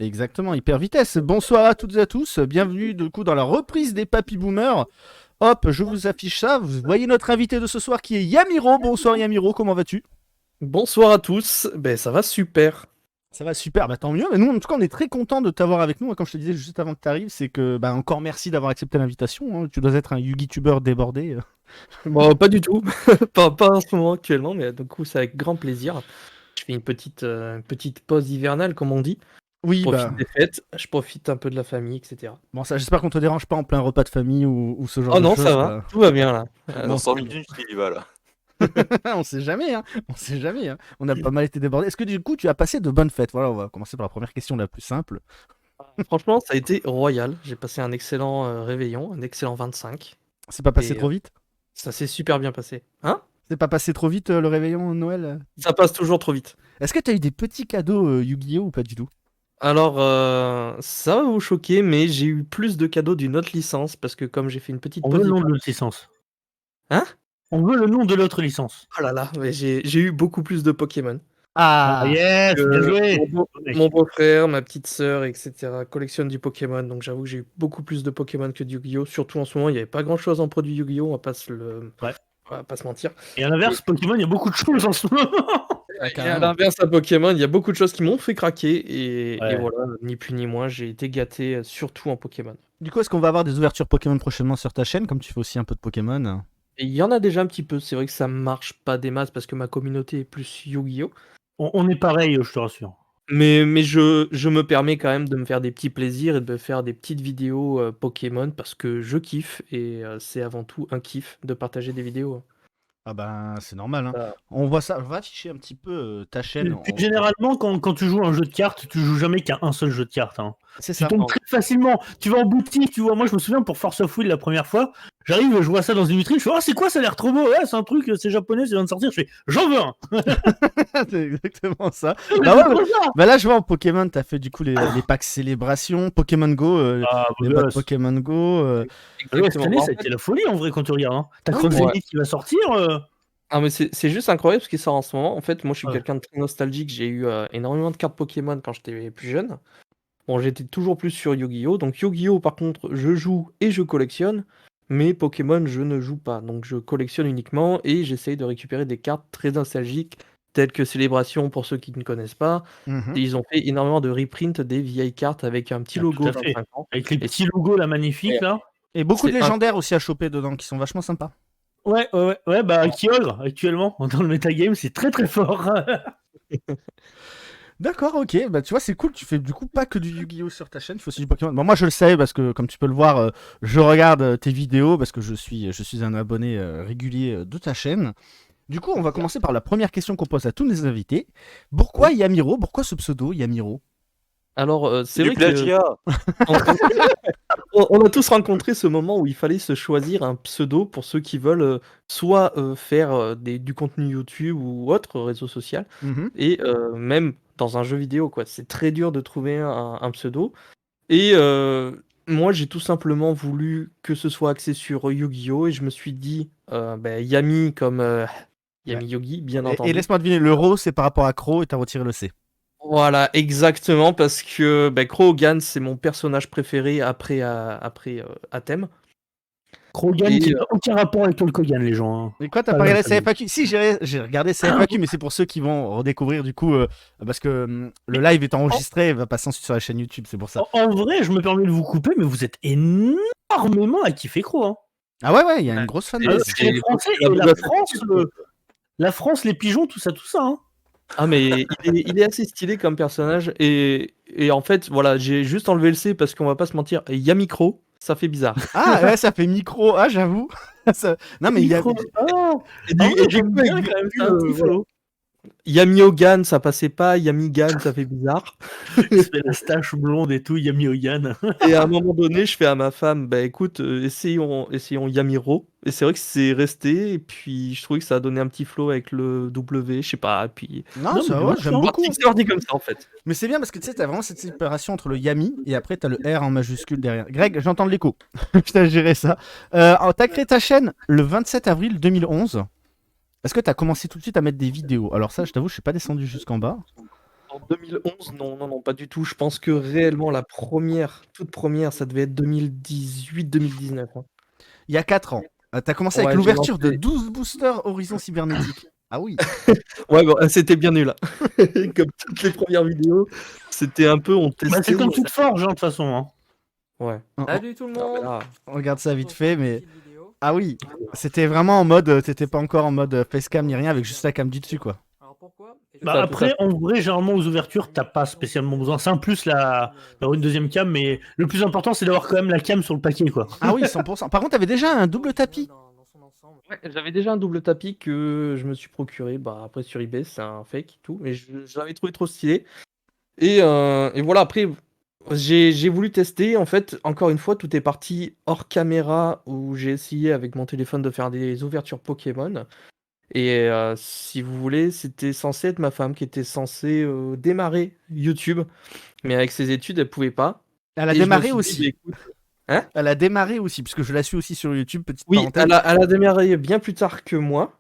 Exactement, hyper vitesse. Bonsoir à toutes et à tous. Bienvenue du coup dans la reprise des Papy Boomers. Hop, je vous affiche ça. Vous voyez notre invité de ce soir qui est Yamiro. Bonsoir Yamiro, comment vas-tu? Bonsoir à tous, ça va super. Ça va super, bah tant mieux. Mais nous, en tout cas, on est très content de t'avoir avec nous. Comme je te disais juste avant que tu arrives, c'est que encore merci d'avoir accepté l'invitation, hein. Tu dois être un YouTuber débordé. Bon, pas du tout, pas en ce moment actuellement, mais du coup c'est avec grand plaisir. Je fais une petite pause hivernale comme on dit. Je Oui, profite des fêtes, je profite un peu de la famille, etc. bon, ça, j'espère qu'on te dérange pas en plein repas de famille ou ce genre Oh de non, ça choses. va, tout va bien là. Bon, Dans 100 minutes, il y va là. on sait jamais, hein. On sait jamais, hein. On a pas mal été débordé. Est-ce que du coup, tu as passé de bonnes fêtes? Voilà, on va commencer par la première question la plus simple. Franchement, ça a été royal. J'ai passé un excellent réveillon, un excellent 25. C'est pas passé Et trop vite? ça s'est super bien passé. Hein? C'est pas passé trop vite le réveillon de Noël? Ça passe toujours trop vite. Est-ce que t'as eu des petits cadeaux Yu-Gi-Oh ou pas du tout? Alors, ça va vous choquer, mais j'ai eu plus de cadeaux d'une autre licence parce que comme j'ai fait une petite On veut pause le nom de hivernale. l'autre licence. Hein? On veut le nom de l'autre licence. Oh là là, mais j'ai eu beaucoup plus de Pokémon. Ah, yes, bien joué. Mon beau-frère, ma petite sœur, etc. collectionnent du Pokémon, donc j'avoue que j'ai eu beaucoup plus de Pokémon que de Yu-Gi-Oh! Surtout en ce moment, il n'y avait pas grand-chose en produit Yu-Gi-Oh! On va pas se mentir. Et à l'inverse, Pokémon, il y a beaucoup de choses en ce moment. Et à l'inverse, à Pokémon, il y a beaucoup de choses qui m'ont fait craquer, et Ouais. voilà, ni plus ni moins, j'ai été gâté, surtout en Pokémon. Du coup, est-ce qu'on va avoir des ouvertures Pokémon prochainement sur ta chaîne, comme tu fais aussi un peu de Pokémon? Et il y en a déjà un petit peu, c'est vrai que ça marche pas des masses parce que ma communauté est plus Yu-Gi-Oh! On est pareil, je te rassure. Mais je me permets quand même de me faire des petits plaisirs et de faire des petites vidéos Pokémon parce que je kiffe et c'est avant tout un kiff de partager des vidéos. Ah ben, c'est normal, hein. Ah. On voit ça. On va afficher un petit peu ta chaîne. Puis généralement, quand tu joues à un jeu de cartes, tu joues jamais qu'à un seul jeu de cartes. Hein. C'est Tu ça. tombes très facilement. Tu vas en boutique, tu vois. Moi, je me souviens pour Force of Will la première fois, j'arrive, je vois ça dans une vitrine, je fais, ah, c'est quoi, ça a l'air trop beau. Ouais, c'est un truc, c'est japonais, ça vient de sortir. Je fais, j'en veux un. C'est exactement ça. Mais Bah c'est ouais, trop ça. bah là, je vois en Pokémon, t'as fait du coup les packs célébration, Pokémon Go, Ah, les beau modes gosse. Pokémon Go. Ouais, cette Exactement. année, En ça a fait- été la folie en vrai quand tu regardes. Hein. T'as Ouais. Croc Zenith qui va sortir. Ah, mais c'est juste incroyable ce qui sort en ce moment. En fait, moi je suis Ouais. quelqu'un de très nostalgique. J'ai eu énormément de cartes Pokémon quand j'étais plus jeune. Bon, j'étais toujours plus sur Yu-Gi-Oh! Donc Yu-Gi-Oh! Par contre, je joue et je collectionne. Mais Pokémon, je ne joue pas. Donc je collectionne uniquement et j'essaye de récupérer des cartes très nostalgiques, telles que Célébration pour ceux qui ne connaissent pas. Mhm. Et ils ont fait énormément de reprint des vieilles cartes avec un petit Ah, logo tout à fait. 25 ans. Avec les Et petits logos là magnifiques là. Et beaucoup de C'est légendaires aussi à choper dedans qui sont vachement sympas. Ouais, bah Kyogre, actuellement, dans le metagame, c'est très très fort. D'accord, ok. Bah tu vois, c'est cool. Tu fais du coup pas que du Yu-Gi-Oh sur ta chaîne, tu fais aussi du Pokémon. Bon, moi je le sais parce que comme tu peux le voir, je regarde tes vidéos parce que je suis un abonné régulier de ta chaîne. Du coup, on va commencer par la première question qu'on pose à tous nos invités. Pourquoi Yamiro? Pourquoi ce pseudo Yamiro? Alors, c'est Du vrai que plagiat. on, on a tous rencontré ce moment où il fallait se choisir un pseudo pour ceux qui veulent soit faire du contenu YouTube ou autre réseau social, Mhm. et même dans un jeu vidéo, quoi. C'est très dur de trouver un pseudo. Et moi, j'ai tout simplement voulu que ce soit axé sur Yu-Gi-Oh! Et je me suis dit, Yami comme Yami Yogi, bien Et entendu. laisse-moi deviner, l'euro c'est par rapport à Crow et t'as retiré le C. Voilà, exactement, parce que Krogan, c'est mon personnage préféré après Atem. Krogan Et, qui n'a aucun rapport avec Hulk Hogan, les gens. Hein. Et quoi, t'as Pas pas regardé la famille. CFAQ? Si, j'ai regardé CFAQ, mais c'est pour ceux qui vont redécouvrir du coup, parce que le live est enregistré, il va passer ensuite sur la chaîne YouTube, c'est pour ça. En vrai, je me permets de vous couper, mais vous êtes énormément à kiffer Kro. Hein. Ah ouais, il y a une grosse fanbase. c'est- Les Français et la France, les pigeons, tout ça. Hein. Ah, mais il est assez stylé comme personnage, et en fait, voilà, j'ai juste enlevé le C parce qu'on va pas se mentir, Yamikro, ça fait bizarre. Ah ouais, ça fait micro, ah j'avoue. Ça- Non mais il y a... Micro- Ah, Et ah ouais, du j'aime coup, bien avec quand même, du c'est un petit voilà. flow. Yamiogan, ça passait pas, Yamigan, ça fait bizarre. Il se fait la stache blonde et tout, Yami Hogan. Et à un moment donné, je fais à ma femme, écoute, essayons Yamiro. Et c'est vrai que c'est resté, et puis je trouvais que ça a donné un petit flow avec le W, je sais pas, et puis... Non, Non, ça mais va, bien j'aime sûr. beaucoup. C'est parti comme ça, en fait. Mais c'est bien parce que tu sais, t'as vraiment cette séparation entre le Yami et après t'as le R en majuscule derrière. Greg, j'entends de l'écho. Je t'ai géré ça. T'as créé ta chaîne le 27 avril 2011. Est-ce que t'as commencé tout de suite à mettre des vidéos? Alors ça, je t'avoue, je suis pas descendu jusqu'en bas. En 2011, non, pas du tout. Je pense que réellement la toute première, ça devait être 2018-2019. Hein. Il y a 4 ans. T'as commencé avec Ouais, j'ai l'ouverture de lancé. 12 boosters Horizon Cybernétique. Ah oui. Ouais, bon, c'était bien nul. Hein. Comme toutes les premières vidéos, c'était un peu on Bah, c'est testait. comme toute forge, hein, de toute façon. Hein. Ouais. Salut tout le Non, mais monde. là, On regarde ça vite On se fait, retrouve mais... pour une petite vidéo. Ah oui. C'était vraiment en mode... T'étais pas encore en mode facecam ni rien, avec juste la cam du dessus, quoi. Alors pourquoi? Et je Bah, Ça, tout après, à en vrai, généralement, aux ouvertures, t'as pas spécialement besoin. C'est un plus d'avoir une deuxième cam, mais le plus important, c'est d'avoir quand même la cam sur le paquet, quoi. Ah oui, 100%. Par contre, t'avais déjà un double tapis. dans son ensemble. Ouais, j'avais déjà un double tapis que je me suis procuré après sur eBay, c'est un fake et tout, mais je l'avais trouvé trop stylé. Et voilà, après, j'ai voulu tester. En fait, encore une fois, tout est parti hors caméra où j'ai essayé avec mon téléphone de faire des ouvertures Pokémon. Et si vous voulez, c'était censé être ma femme qui était censée démarrer YouTube, mais avec ses études, elle pouvait pas. Elle a Et je me démarré suis dit, aussi. écoute, hein? Elle a démarré aussi, puisque je la suis aussi sur YouTube, petite Oui, parenthèse. elle a démarré bien plus tard que moi.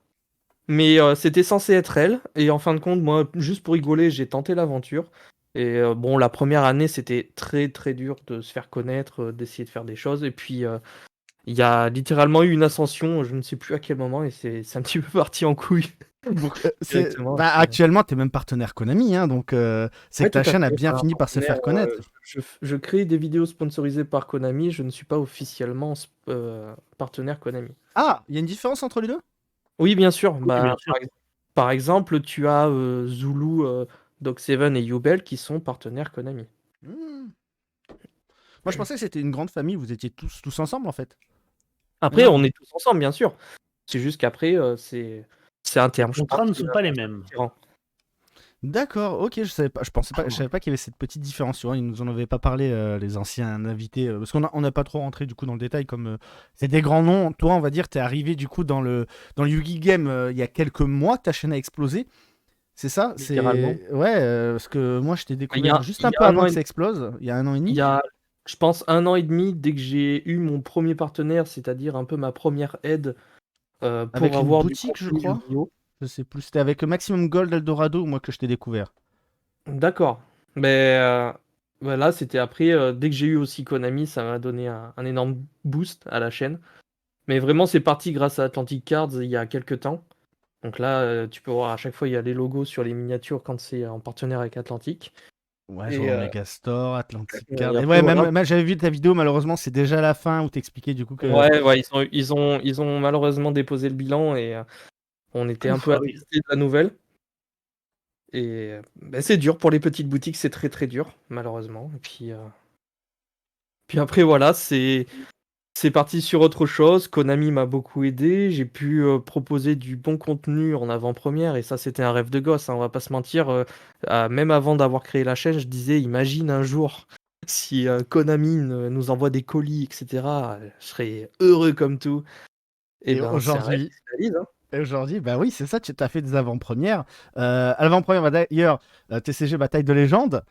Mais c'était censé être elle, et en fin de compte, moi, juste pour rigoler, j'ai tenté l'aventure. Et bon, la première année, c'était très très dur de se faire connaître, d'essayer de faire des choses. Et puis, il y a littéralement eu une ascension, je ne sais plus à quel moment, et c'est un petit peu parti en couille directement. Bah, actuellement, t'es même partenaire Konami, hein, donc c'est Ouais, que ta tout à chaîne a fait. bien Enfin, fini par se faire partenaire, connaître. je crée des vidéos sponsorisées par Konami, je ne suis pas officiellement partenaire Konami. Ah, il y a une différence entre les deux? Oui, bien sûr. Oui, bien sûr. Par exemple, tu as Zulu, Dog7 et Yubel qui sont partenaires Konami. Hmm. Moi, je pensais que c'était une grande famille, vous étiez tous ensemble, en fait. Après, Non. on est tous ensemble, bien sûr. C'est juste qu'après, c'est un terme. Les contrats ne sont pas les mêmes. différent. D'accord, ok, je savais pas, je savais pas qu'il y avait cette petite différence, tu vois, ils nous en avaient pas parlé, les anciens invités, parce on n'a pas trop rentré, du coup, dans le détail, comme c'est des grands noms. Toi, on va dire, t'es arrivé, du coup, dans le Yu-Gi Game, il y a quelques mois que ta chaîne a explosé. C'est ça? Littéralement. Ouais, parce que moi, je t'ai Il y découvert a, juste il un y peu a un avant an que et, ça explose, il y a 1 an et il demi. y a, je pense, 1 an et demi, dès que j'ai eu mon premier partenaire, c'est-à-dire un peu ma première aide Avec pour une avoir du boutique, je contenu crois. Yu-Gi-Oh! Je sais plus, c'était avec Maximum Gold Eldorado, moi, que je t'ai découvert. D'accord. Mais là, c'était après, dès que j'ai eu aussi Konami, ça m'a donné un énorme boost à la chaîne. Mais vraiment, c'est parti grâce à Atlantic Cards il y a quelques temps. Donc là, tu peux voir à chaque fois, il y a les logos sur les miniatures quand c'est en partenaire avec Atlantic. Ouais, je Et, vois Megastore, Atlantic Card. et Et après, ouais, voilà. même j'avais vu ta vidéo, malheureusement, c'est déjà la fin où t'expliquais du coup que. Ouais, ils ont malheureusement déposé le bilan et on était un Ouf, peu ah oui. attristés de la nouvelle. Et c'est dur pour les petites boutiques, c'est très très dur, malheureusement. Et puis après, voilà, c'est parti sur autre chose. Konami m'a beaucoup aidé. J'ai pu proposer du bon contenu en avant-première. Et ça, c'était un rêve de gosse, hein, on va pas se mentir. Même avant d'avoir créé la chaîne, je disais, imagine un jour si Konami nous envoie des colis, etc. Je serais heureux comme tout. Et Et ben, c'est un rêve aujourd'hui, qui se réalise. Hein. bah oui, c'est ça, tu as fait des avant-premières. Avant-première, bah, d'ailleurs, TCG Bataille de légende,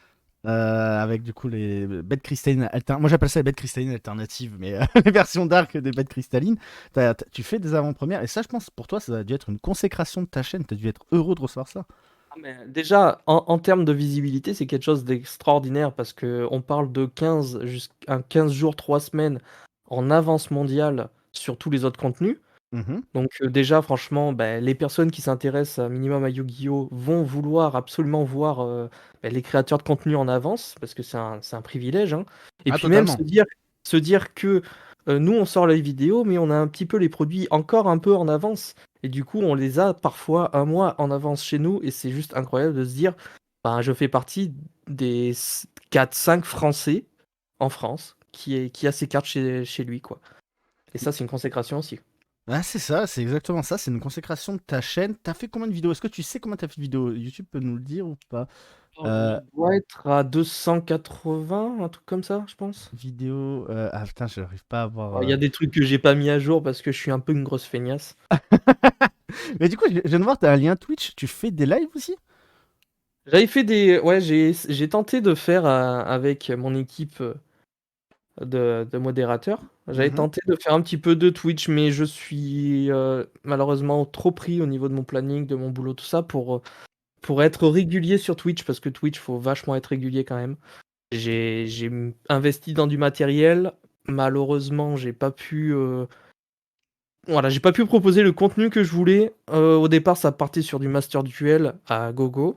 avec du coup les bêtes cristallines alternatives. Moi j'appelle ça les bêtes cristallines alternatives, mais les versions dark des bêtes cristallines. Tu fais des avant-premières, et ça, je pense, pour toi, ça a dû être une consécration de ta chaîne. Tu as dû être heureux de recevoir ça. Ah, mais déjà, en termes de visibilité, c'est quelque chose d'extraordinaire parce qu'on parle de 15 jours, 3 semaines en avance mondiale sur tous les autres contenus. Mhm. Donc déjà, franchement, les personnes qui s'intéressent un minimum à Yu-Gi-Oh! Vont vouloir absolument voir les créateurs de contenu en avance, parce que c'est un privilège. Hein. Et Ah, puis même totalement. se dire que nous, on sort les vidéos, mais on a un petit peu les produits encore un peu en avance. Et du coup, on les a parfois un mois en avance chez nous, et c'est juste incroyable de se dire, je fais partie des 4-5 Français en France qui a ses cartes chez lui, quoi. Et ça, c'est une consécration aussi. Ah, c'est ça, c'est exactement ça, c'est une consécration de ta chaîne. T'as fait combien de vidéos? Est-ce que tu sais combien t'as fait de vidéos? YouTube peut nous le dire ou pas? Je Euh, dois être à 280, un truc comme ça, je pense. Vidéo. Ah putain, je n'arrive pas à avoir. Il y a des trucs que j'ai pas mis à jour parce que je suis un peu une grosse feignasse. Mais du coup, je viens de voir, t'as un lien Twitch, tu fais des lives aussi? J'avais fait des. Ouais, j'ai tenté de faire avec mon équipe de modérateurs. J'avais Mhm. tenté de faire un petit peu de Twitch, mais je suis malheureusement trop pris au niveau de mon planning, de mon boulot, tout ça, pour être régulier sur Twitch, parce que Twitch, faut vachement être régulier quand même. J'ai investi dans du matériel. Malheureusement, j'ai pas pu proposer le contenu que je voulais. Au départ, ça partait sur du Master Duel à gogo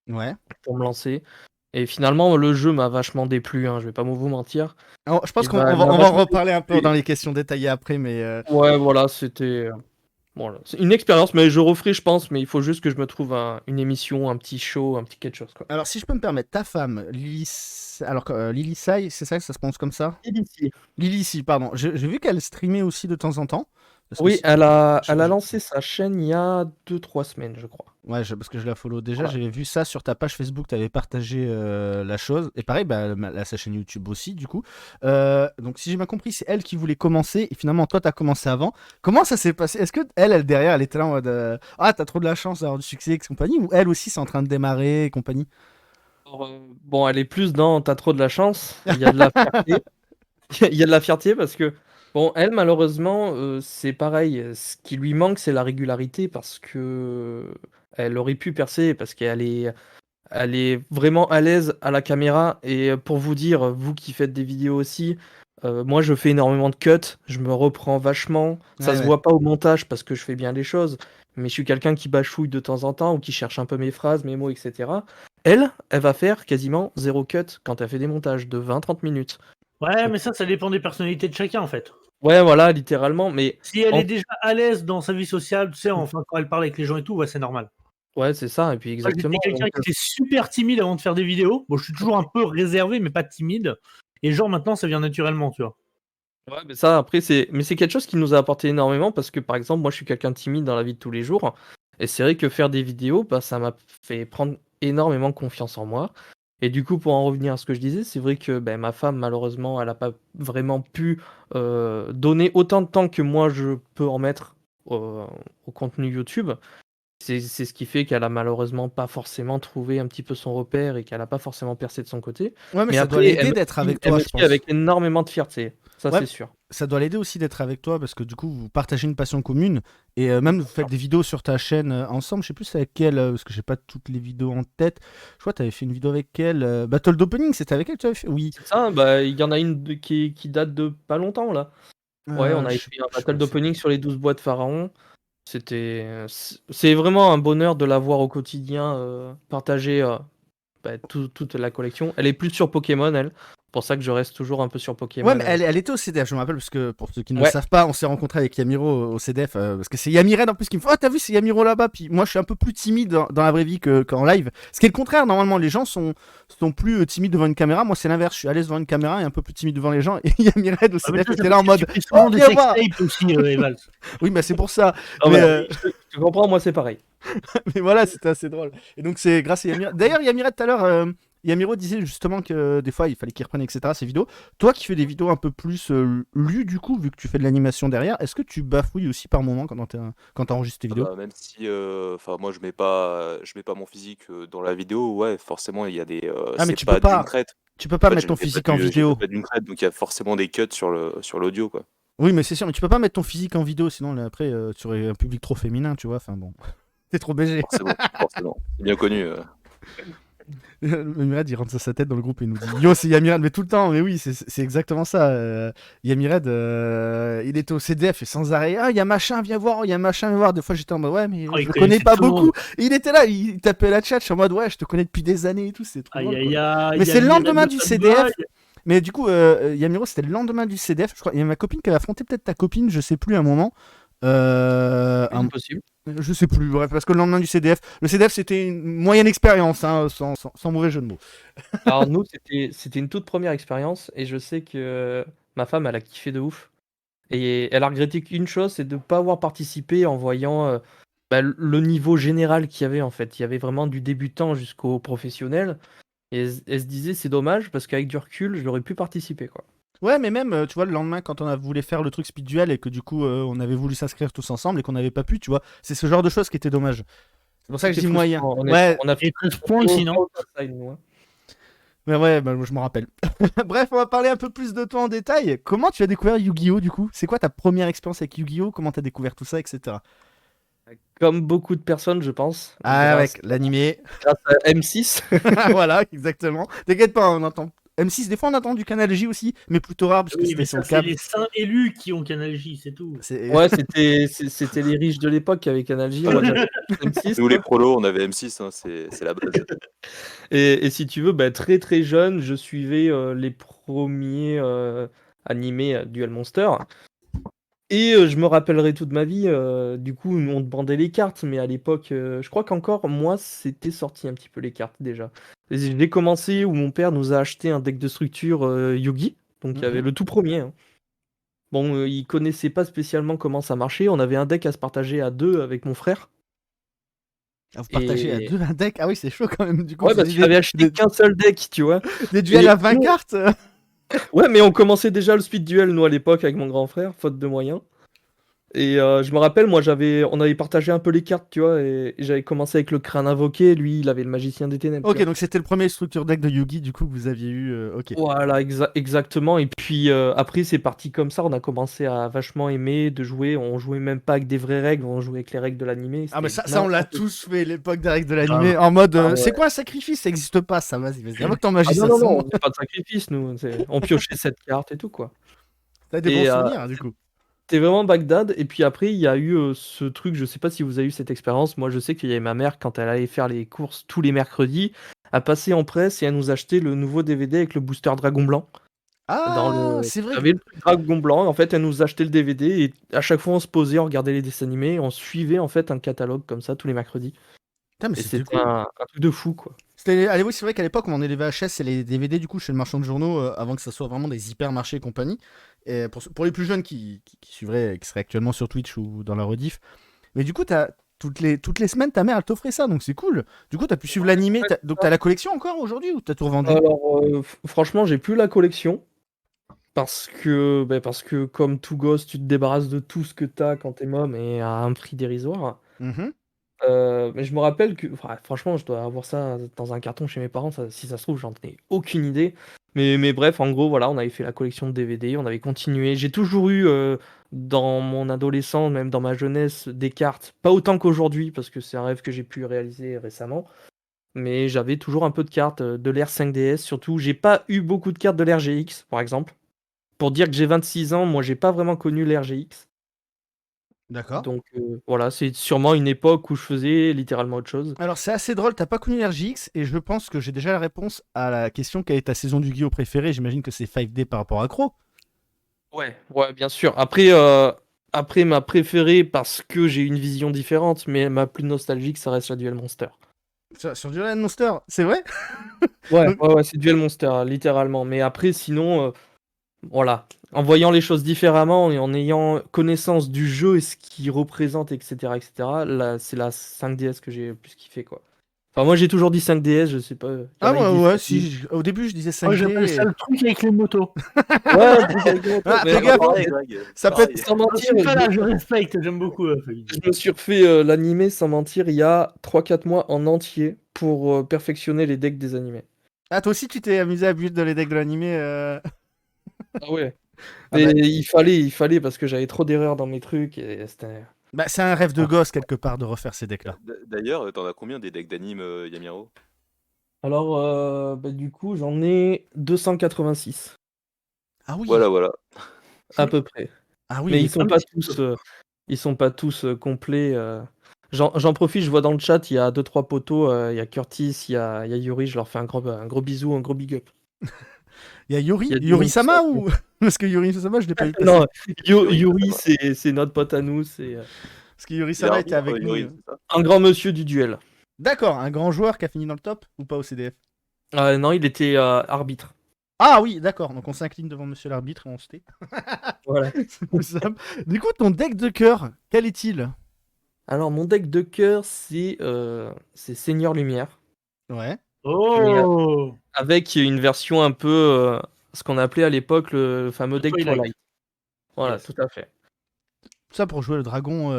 Ouais. pour me lancer. Et finalement, le jeu m'a vachement déplu, hein, je vais pas vous mentir. Alors, je pense Et qu'on bah, on va, elle m'a on va en vachement reparler un peu déplu. dans les questions détaillées après, mais Ouais, voilà, c'était voilà, c'est une expérience, mais je referai, je pense. Mais il faut juste que je me trouve une émission, un petit show, un petit quelque chose, quoi. alors si je peux me permettre, ta femme, Lily Sai, c'est ça, ça se prononce comme ça? Ici. Lily, si, pardon. J'ai vu qu'elle streamait aussi de temps en temps. Parce que Oui, elle a je- lancé sa chaîne il y a 2-3 semaines, je crois. Ouais, parce que je la follow déjà, Voilà. j'avais vu ça sur ta page Facebook, tu avais partagé la chose. Et pareil, bah, sa chaîne YouTube aussi, du coup. Donc, si j'ai bien compris, c'est elle qui voulait commencer. Et finalement, toi, tu as commencé avant. Comment ça s'est passé? Est-ce que elle, derrière, elle était là en mode ah, t'as trop de la chance d'avoir du succès et compagnie? Ou elle aussi, c'est en train de démarrer et compagnie? Alors, bon, elle est plus dans t'as trop de la chance. Il y a de la fierté. Il y a de la fierté parce que, bon, elle, malheureusement, c'est pareil. Ce qui lui manque, c'est la régularité parce que elle aurait pu percer parce elle est vraiment à l'aise à la caméra. Et pour vous dire, vous qui faites des vidéos aussi, moi, je fais énormément de cuts. Je me reprends vachement. Ça Ouais, se ouais. voit pas au montage parce que je fais bien les choses. Mais je suis quelqu'un qui bachouille de temps en temps ou qui cherche un peu mes phrases, mes mots, etc. Elle va faire quasiment zéro cut quand elle fait des montages de 20-30 minutes. Ouais, mais ça dépend des personnalités de chacun en fait. Ouais, voilà, littéralement, mais Si elle en est déjà à l'aise dans sa vie sociale, tu sais, enfin, quand elle parle avec les gens et tout, ouais, c'est normal. ouais, c'est ça et puis Moi, j'étais exactement quelqu'un donc qui était super timide avant de faire des vidéos. Bon, je suis toujours un peu réservé, mais pas timide. Et genre maintenant, ça vient naturellement, tu vois. ouais, mais ça après c'est quelque chose qui nous a apporté énormément parce que, par exemple, moi, je suis quelqu'un de timide dans la vie de tous les jours et c'est vrai que faire des vidéos, bah, ça m'a fait prendre énormément confiance en moi et du coup, pour en revenir à ce que je disais, c'est vrai que, ma femme, malheureusement, elle a pas vraiment pu, donner autant de temps que moi je peux en mettre au contenu YouTube. C'est ce qui fait qu'elle a malheureusement pas forcément trouvé un petit peu son repère et qu'elle a pas forcément percé de son côté. Ouais, mais Mais ça doit après, l'aider d'être avec elle toi, me je suit pense. avec énormément de fierté, ça Ouais, c'est sûr. ça doit l'aider aussi d'être avec toi parce que du coup, vous partagez une passion commune et même vous faites des vidéos sur ta chaîne ensemble. Je sais plus c'est avec elle parce que j'ai pas toutes les vidéos en tête. Je crois que tu avais fait une vidéo avec elle. Battle d'Opening, c'était avec elle que tu avais fait? Oui. C'est ça, il y en a une qui date de pas longtemps là. Ouais, on avait fait un Je sais battle pas, d'opening sur les 12 boîtes pharaon. C'est vraiment un bonheur de la voir au quotidien partager toute la collection. Elle est plus sur Pokémon, elle. C'est pour ça que je reste toujours un peu sur Ouais, Pokémon. mais elle était au CDF, je me rappelle, parce que pour ceux qui ne le Ouais, savent pas, on s'est rencontré avec Yamiro au CDF, parce que c'est Yamired en plus qui me fait oh, t'as vu, c'est Yamiro là-bas. Puis moi, je suis un peu plus timide dans la vraie vie qu'en live. Ce qui est le contraire, normalement, les gens sont plus timides devant une caméra. Moi, c'est l'inverse, je suis à l'aise devant une caméra et un peu plus timide devant les gens. Et Yamired au Ah, mais CDF ça, c'est était là en parce mode que tu fais souvent oh, des viens voir. sextapes aussi, Evals. Oui, bah c'est pour ça. non, Mais, mais je te comprends, moi c'est pareil. mais voilà, c'était assez drôle. Et donc, c'est grâce à Yamired. D'ailleurs, Yamired, tout à l'heure, Yamiro disait justement que des fois, il fallait qu'il reprenne, etc., ses vidéos. Toi qui fais des vidéos un peu plus lues, du coup, vu que tu fais de l'animation derrière, est-ce que tu bafouilles aussi par moment quand t'enregistres tes Ah vidéos? bah, même si, enfin moi je mets pas mon physique dans la vidéo, ouais, forcément il y a Ah, mais c'est tu peux pas d'une pas. traite. Tu peux pas En fait, mettre ton physique en j'ai vidéo. pas d'une traite, donc il y a forcément des cuts sur l'audio, quoi. Oui, mais c'est sûr, mais tu peux pas mettre ton physique en vidéo, sinon là, après, tu aurais un public trop féminin, tu vois. Enfin bon, t'es trop BG. Forcément. C'est bien connu. Yamired, il rentre sa tête dans le groupe et il nous dit Yo, c'est Yamired, mais tout le temps, mais oui, c'est exactement ça. Yamired, il était au CDF et sans arrêt Ah, il y a machin, viens voir, il y a machin, viens voir. Des fois, j'étais en mode Ouais, mais Oh, je il le connais connaissait pas tout le beaucoup. monde. Et il était là, il tapait la chat, je suis en mode Ouais, je te connais depuis des années et tout, c'est trop Aïe, drôle, aïe, quoi. aïe. Mais c'est le lendemain Yamired du de CDF. Fanboy. Mais du coup, Yamiro, c'était le lendemain du CDF. Je crois il y a ma copine qui avait affronté peut-être ta copine, je sais plus, à un moment. Oui, c'est possible. Je sais plus, bref, parce que le lendemain du CDF, le CDF c'était une moyenne expérience, hein, sans mauvais jeu de mots. Alors nous, c'était une toute première expérience et je sais que ma femme, elle a kiffé de ouf. Et elle a regretté qu'une chose, c'est de ne pas avoir participé en voyant le niveau général qu'il y avait en fait. Il y avait vraiment du débutant jusqu'au professionnel. Et elle se disait, c'est dommage parce qu'avec du recul, j'aurais pu participer, quoi. Ouais, mais même, tu vois, le lendemain, quand on a voulu faire le truc speed duel et que du coup, on avait voulu s'inscrire tous ensemble et qu'on n'avait pas pu, tu vois, c'est ce genre de choses qui était dommage. C'est pour ça que je C'était dis moyen. frustrant, honnêtement. Ouais, On a fait Et 13 points sinon. aucun side, nous, hein. mais ouais, bah, je m'en rappelle. Bref, on va parler un peu plus de toi en détail. Comment tu as découvert Yu-Gi-Oh du coup? C'est quoi ta première expérience avec Yu-Gi-Oh? Comment t'as découvert tout ça, etc. Comme beaucoup de personnes, je pense. Ah, grâce, avec l'animé. grâce à M6. Voilà, exactement. T'inquiète pas, on entend. M6, des fois on entend du Canal J aussi, mais plutôt rare parce que Oui, c'était mais sur ça, le c'est câble. les saints élus qui ont Canal J, c'est tout. Ouais, c'était les riches de l'époque qui avaient Canal J. Moi, j'avais M6. Nous, les quoi. prolos, on avait M6, hein, c'est la base. Et si tu veux, bah, très très jeune, je suivais les premiers animés Duel Monster. Et je me rappellerai toute ma vie, du coup, on te bandait les cartes, mais à l'époque, je crois qu'encore, moi, c'était sorti un petit peu les cartes déjà. Et j'ai commencé où mon père nous a acheté un deck de structure Yugi, donc il y avait le tout premier. Hein. Bon, il connaissait pas spécialement comment ça marchait, on avait un deck à se partager à 2 avec mon frère. Ah, vous partagez à Et 2 un deck. Ah oui, c'est chaud quand même. Du coup, ouais, vous parce faisiez qu'il avait acheté qu'un seul deck, tu vois. des duels Et à 20 nous- cartes. Ouais, mais on commençait déjà le speed duel, nous, à l'époque, avec mon grand frère, faute de moyens. Et je me rappelle, moi, on avait partagé un peu les cartes, tu vois, et j'avais commencé avec le crâne invoqué, lui, il avait le magicien des ténèbres. tu Ok, vois. donc c'était le premier structure deck de Yugi, du coup, que vous aviez eu. Ok. Voilà, exactement. Et puis après, c'est parti comme ça, on a commencé à vachement aimer de jouer. On jouait même pas avec des vraies règles, on jouait avec les règles de l'animé. Ah, mais c'était ça on l'a n'importe quoi. tous fait, l'époque des règles de l'animé, en mode Ah ouais. c'est quoi un sacrifice? Ça existe pas, ça, vas-y. Avant que ton Ah magie non, ça non, non, on sombre. faisait pas de sacrifice, nous. On piochait cette carte et tout, quoi. T'as des bons Et souvenirs, hein, du coup. c'était vraiment Bagdad. Et puis après, il y a eu ce truc, je sais pas si vous avez eu cette expérience. Moi, je sais qu'il y avait ma mère, quand elle allait faire les courses tous les mercredis, à passer en presse et à nous acheter le nouveau DVD avec le booster Dragon Blanc. Ah, c'est vrai. J'avais le truc Dragon Blanc. En fait, elle nous achetait le DVD et à chaque fois, on se posait, on regardait les dessins animés, on suivait en fait un catalogue comme ça tous les mercredis. Putain, mais Et c'était c'était cool. un truc de fou, quoi. Allez, oui, c'est vrai qu'à l'époque, on vendait les VHS et les DVD du coup chez le marchand de journaux avant que ça soit vraiment des hypermarchés et compagnie. Et pour les plus jeunes qui suivraient, qui seraient actuellement sur Twitch ou dans la rediff. Mais du coup, toutes les semaines, ta mère elle t'offrait ça, donc c'est cool. Du coup, t'as pu suivre l'animé. Donc t'as la collection encore aujourd'hui ou t'as tout revendu? Alors, franchement, j'ai plus la collection. Parce que comme tout gosse, tu te débarrasses de tout ce que t'as quand t'es môme et à un prix dérisoire. Mhm. Mais je me rappelle que, franchement, je dois avoir ça dans un carton chez mes parents. Si ça se trouve, j'en ai aucune idée. Mais bref, en gros, voilà, on avait fait la collection de DVD, on avait continué. J'ai toujours eu, dans mon adolescence, même dans ma jeunesse, des cartes. Pas autant qu'aujourd'hui, parce que c'est un rêve que j'ai pu réaliser récemment. Mais j'avais toujours un peu de cartes de l'ère 5DS, surtout. J'ai pas eu beaucoup de cartes de l'ère GX, par exemple. Pour dire que j'ai 26 ans, moi, j'ai pas vraiment connu l'ère GX. D'accord. Donc voilà, c'est sûrement une époque où je faisais littéralement autre chose. Alors c'est assez drôle, t'as pas connu l'RGX et je pense que j'ai déjà la réponse à la question quelle est ta saison du Yu-Gi-Oh préférée. J'imagine que c'est 5D par rapport à Crow. Ouais, bien sûr. Après ma préférée parce que j'ai une vision différente, mais ma plus nostalgique, ça reste la Duel Monster. Sur Duel Monster, c'est vrai? Ouais, c'est Duel Monster, littéralement. Mais après, sinon, voilà. En voyant les choses différemment et en ayant connaissance du jeu et ce qu'il représente, etc., là, c'est la 5DS que j'ai le plus kiffé, quoi. Enfin, moi, j'ai toujours dit 5DS, je sais pas. y en Ah a, ils disent ouais, 5D. si. Au début, je disais 5D. Moi, j'appelle ça le truc avec les motos. Ouais, le truc avec les motos. Ah, Mais fais gaffe, alors, Pareil, Greg, ça peut pareil. être- sans Je mentir, suis pas là, je respecte, j'aime beaucoup. Fabien. je me suis refait l'animé sans mentir il y a 3-4 mois en entier pour perfectionner les decks des animés. Ah, toi aussi, tu t'es amusé à build dans les decks de l'animé Ah ouais. Ah Mais bah- il fallait parce que j'avais trop d'erreurs dans mes trucs et c'était. Bah, c'est un rêve de gosse quelque part de refaire ces decks-là. D'ailleurs, t'en as combien des decks d'anime, Yamiro? Alors, du coup, j'en ai 286 Ah oui. Voilà. à peu près. Ah oui. Mais mais- ils sont pas tous complets. J'en profite, je vois dans le chat, il y a 2-3 potos, il y a Curtis, il y a Yuri, je leur fais un gros bisou, un gros big up. Il y a Yuri, Il y a du Yuri-sama monde, ou parce que Yuri-sama, je l'ai pas vu passer. Non, Yuri, Yuri, c'est notre pote à nous, c'est Parce que Yuri-sama Il est était avec arbitre, nous. Yuri, c'est ça? un grand monsieur du duel. D'accord, un grand joueur qui a fini dans le top ou pas au CDF? Non, il était arbitre. Ah oui, d'accord. Donc on s'incline devant monsieur l'arbitre et on se tait. Voilà. Du coup, ton deck de cœur, quel est-il? Alors, mon deck de cœur, c'est Seigneur Lumière, Ouais. Oh avec une version un peu, ce qu'on appelait à l'époque le fameux deck Twilight. Twilight. Voilà, Yes. tout à fait. Ça pour jouer le dragon.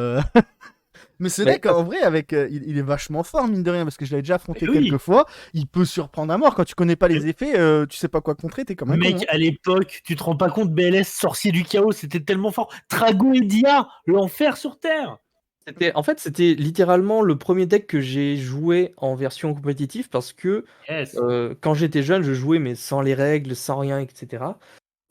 Mais ce Mais deck, en vrai, avec, il est vachement fort, mine de rien, parce que je l'ai déjà affronté Oui. quelques fois. Il peut surprendre à mort. Quand tu connais pas les effets, tu sais pas quoi contrer, t'es comme un Mec, con. Hein. à l'époque, tu te rends pas compte, BLS, sorcier du chaos, c'était tellement fort. Trago et Dia, l'enfer sur Terre. C'était littéralement le premier deck que j'ai joué en version compétitive parce que Yes. quand j'étais jeune, je jouais mais sans les règles, sans rien, etc.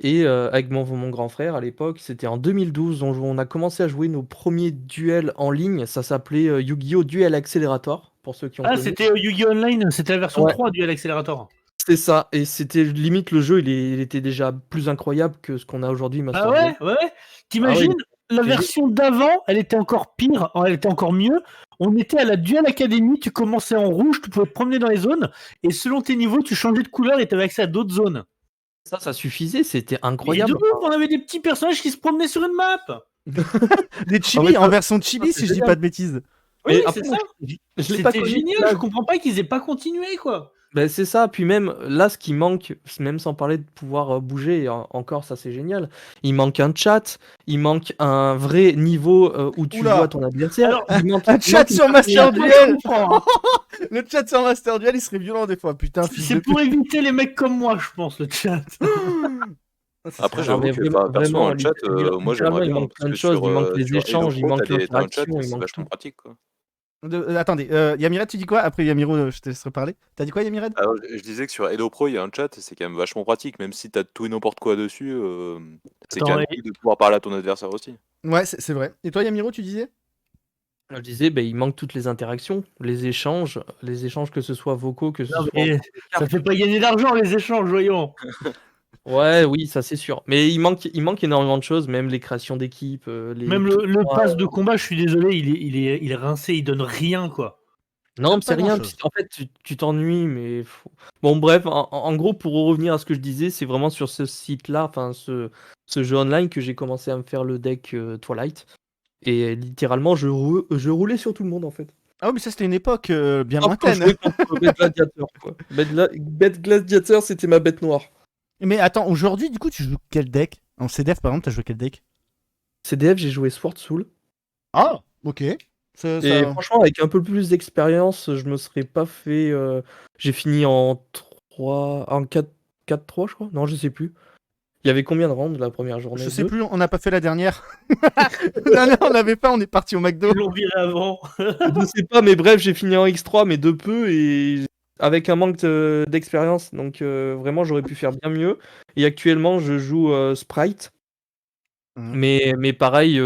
Et avec mon grand frère à l'époque, c'était en 2012, on a commencé à jouer nos premiers duels en ligne. Ça s'appelait Yu-Gi-Oh! Duel Accelerator, pour ceux qui ont Ah, connu. c'était Yu-Gi-Oh! Online, c'était la version Ouais. 3 du Accelerator. C'est ça, et c'était limite le jeu, il était déjà plus incroyable que ce qu'on a aujourd'hui, Master Ah Duel. ouais. T'imagines, la J'ai- version d'avant, elle était encore pire, elle était encore mieux. On était à la Duel Academy, tu commençais en rouge, tu pouvais te promener dans les zones, et selon tes niveaux, tu changeais de couleur et tu avais accès à d'autres zones. Ça suffisait, c'était Mais incroyable. de ouf, on avait des petits personnages qui se promenaient sur une map. Des chibi, mais en version chibi, c'est si je dis génial. pas de bêtises. Oui, après, c'est moi, ça. je l'ai pas C'était connu génial, là. je comprends pas qu'ils aient pas continué, quoi. Ben, c'est ça, puis même là, ce qui manque, même sans parler de pouvoir bouger, et encore ça c'est génial, il manque un chat, il manque un vrai niveau où tu Oula. vois ton adversaire. Alors, Un chat sur Master Moi, je Duel. comprends, hein. Le chat sur Master Duel, il serait violent des fois. Putain, fils de C'est pour éviter les mecs comme moi, je pense, le chat. Après, Non, j'avoue mais que vraiment, perso, vraiment, un chat, moi littéralement, j'aimerais il bien, manque parce plein de que choses, il manque les sur échanges, il Hello Pro, manque t'as un chat, l'interaction, il c'est manque vachement tout. pratique, quoi. Attendez, Yamiret, tu dis quoi? Après Yamiro, je te laisserai parler. T'as dit quoi, Yamiret? Alors, je disais que sur Hello Pro, il y a un chat, c'est quand même vachement pratique, même si t'as tout et n'importe quoi dessus, c'est quand Attends, même cool de pouvoir parler à ton adversaire aussi. Ouais, c'est vrai. Et toi, Yamiro, tu disais? Je disais, ben, il manque toutes les interactions, les échanges que ce soit vocaux, que ce non, soit mais en ça cartes. fait pas gagner d'argent, les échanges, voyons. Ouais, oui, ça c'est sûr. Mais il manque énormément de choses, même les créations d'équipes, Même tout. le pass de combat, je suis désolé, il est rincé, il donne rien, quoi. Non, Même mais c'est pas rien. grand-chose. En fait, tu t'ennuies, mais bon, bref, en gros, pour revenir à ce que je disais, c'est vraiment sur ce site-là, enfin, ce jeu online que j'ai commencé à me faire le deck Twilight. Et littéralement, je roulais sur tout le monde, en fait. Ah oui, mais ça, c'était une époque bien Sauf quand je lointaine. jouais contre Bête Gladiateur, quoi. Bête Gladiateur, c'était ma bête noire. Mais attends, aujourd'hui, du coup, tu joues quel deck? En CDF, par exemple, t'as joué quel deck? CDF, j'ai joué Sword Soul. Ah, ok. Et franchement, avec un peu plus d'expérience, je me serais pas fait. J'ai fini en 4-3, je crois. Non, je sais plus. Il y avait combien de rounds la première journée? Je sais 2? plus, on n'a pas fait la dernière. La dernière, on l'avait pas, on est parti au McDo. Ils l'ont viré avant. Je sais pas, mais bref, j'ai fini en X3, mais de peu et avec un manque d'expérience. Donc vraiment, j'aurais pu faire bien mieux. Et actuellement, je joue Sprite. Mhm. Mais pareil,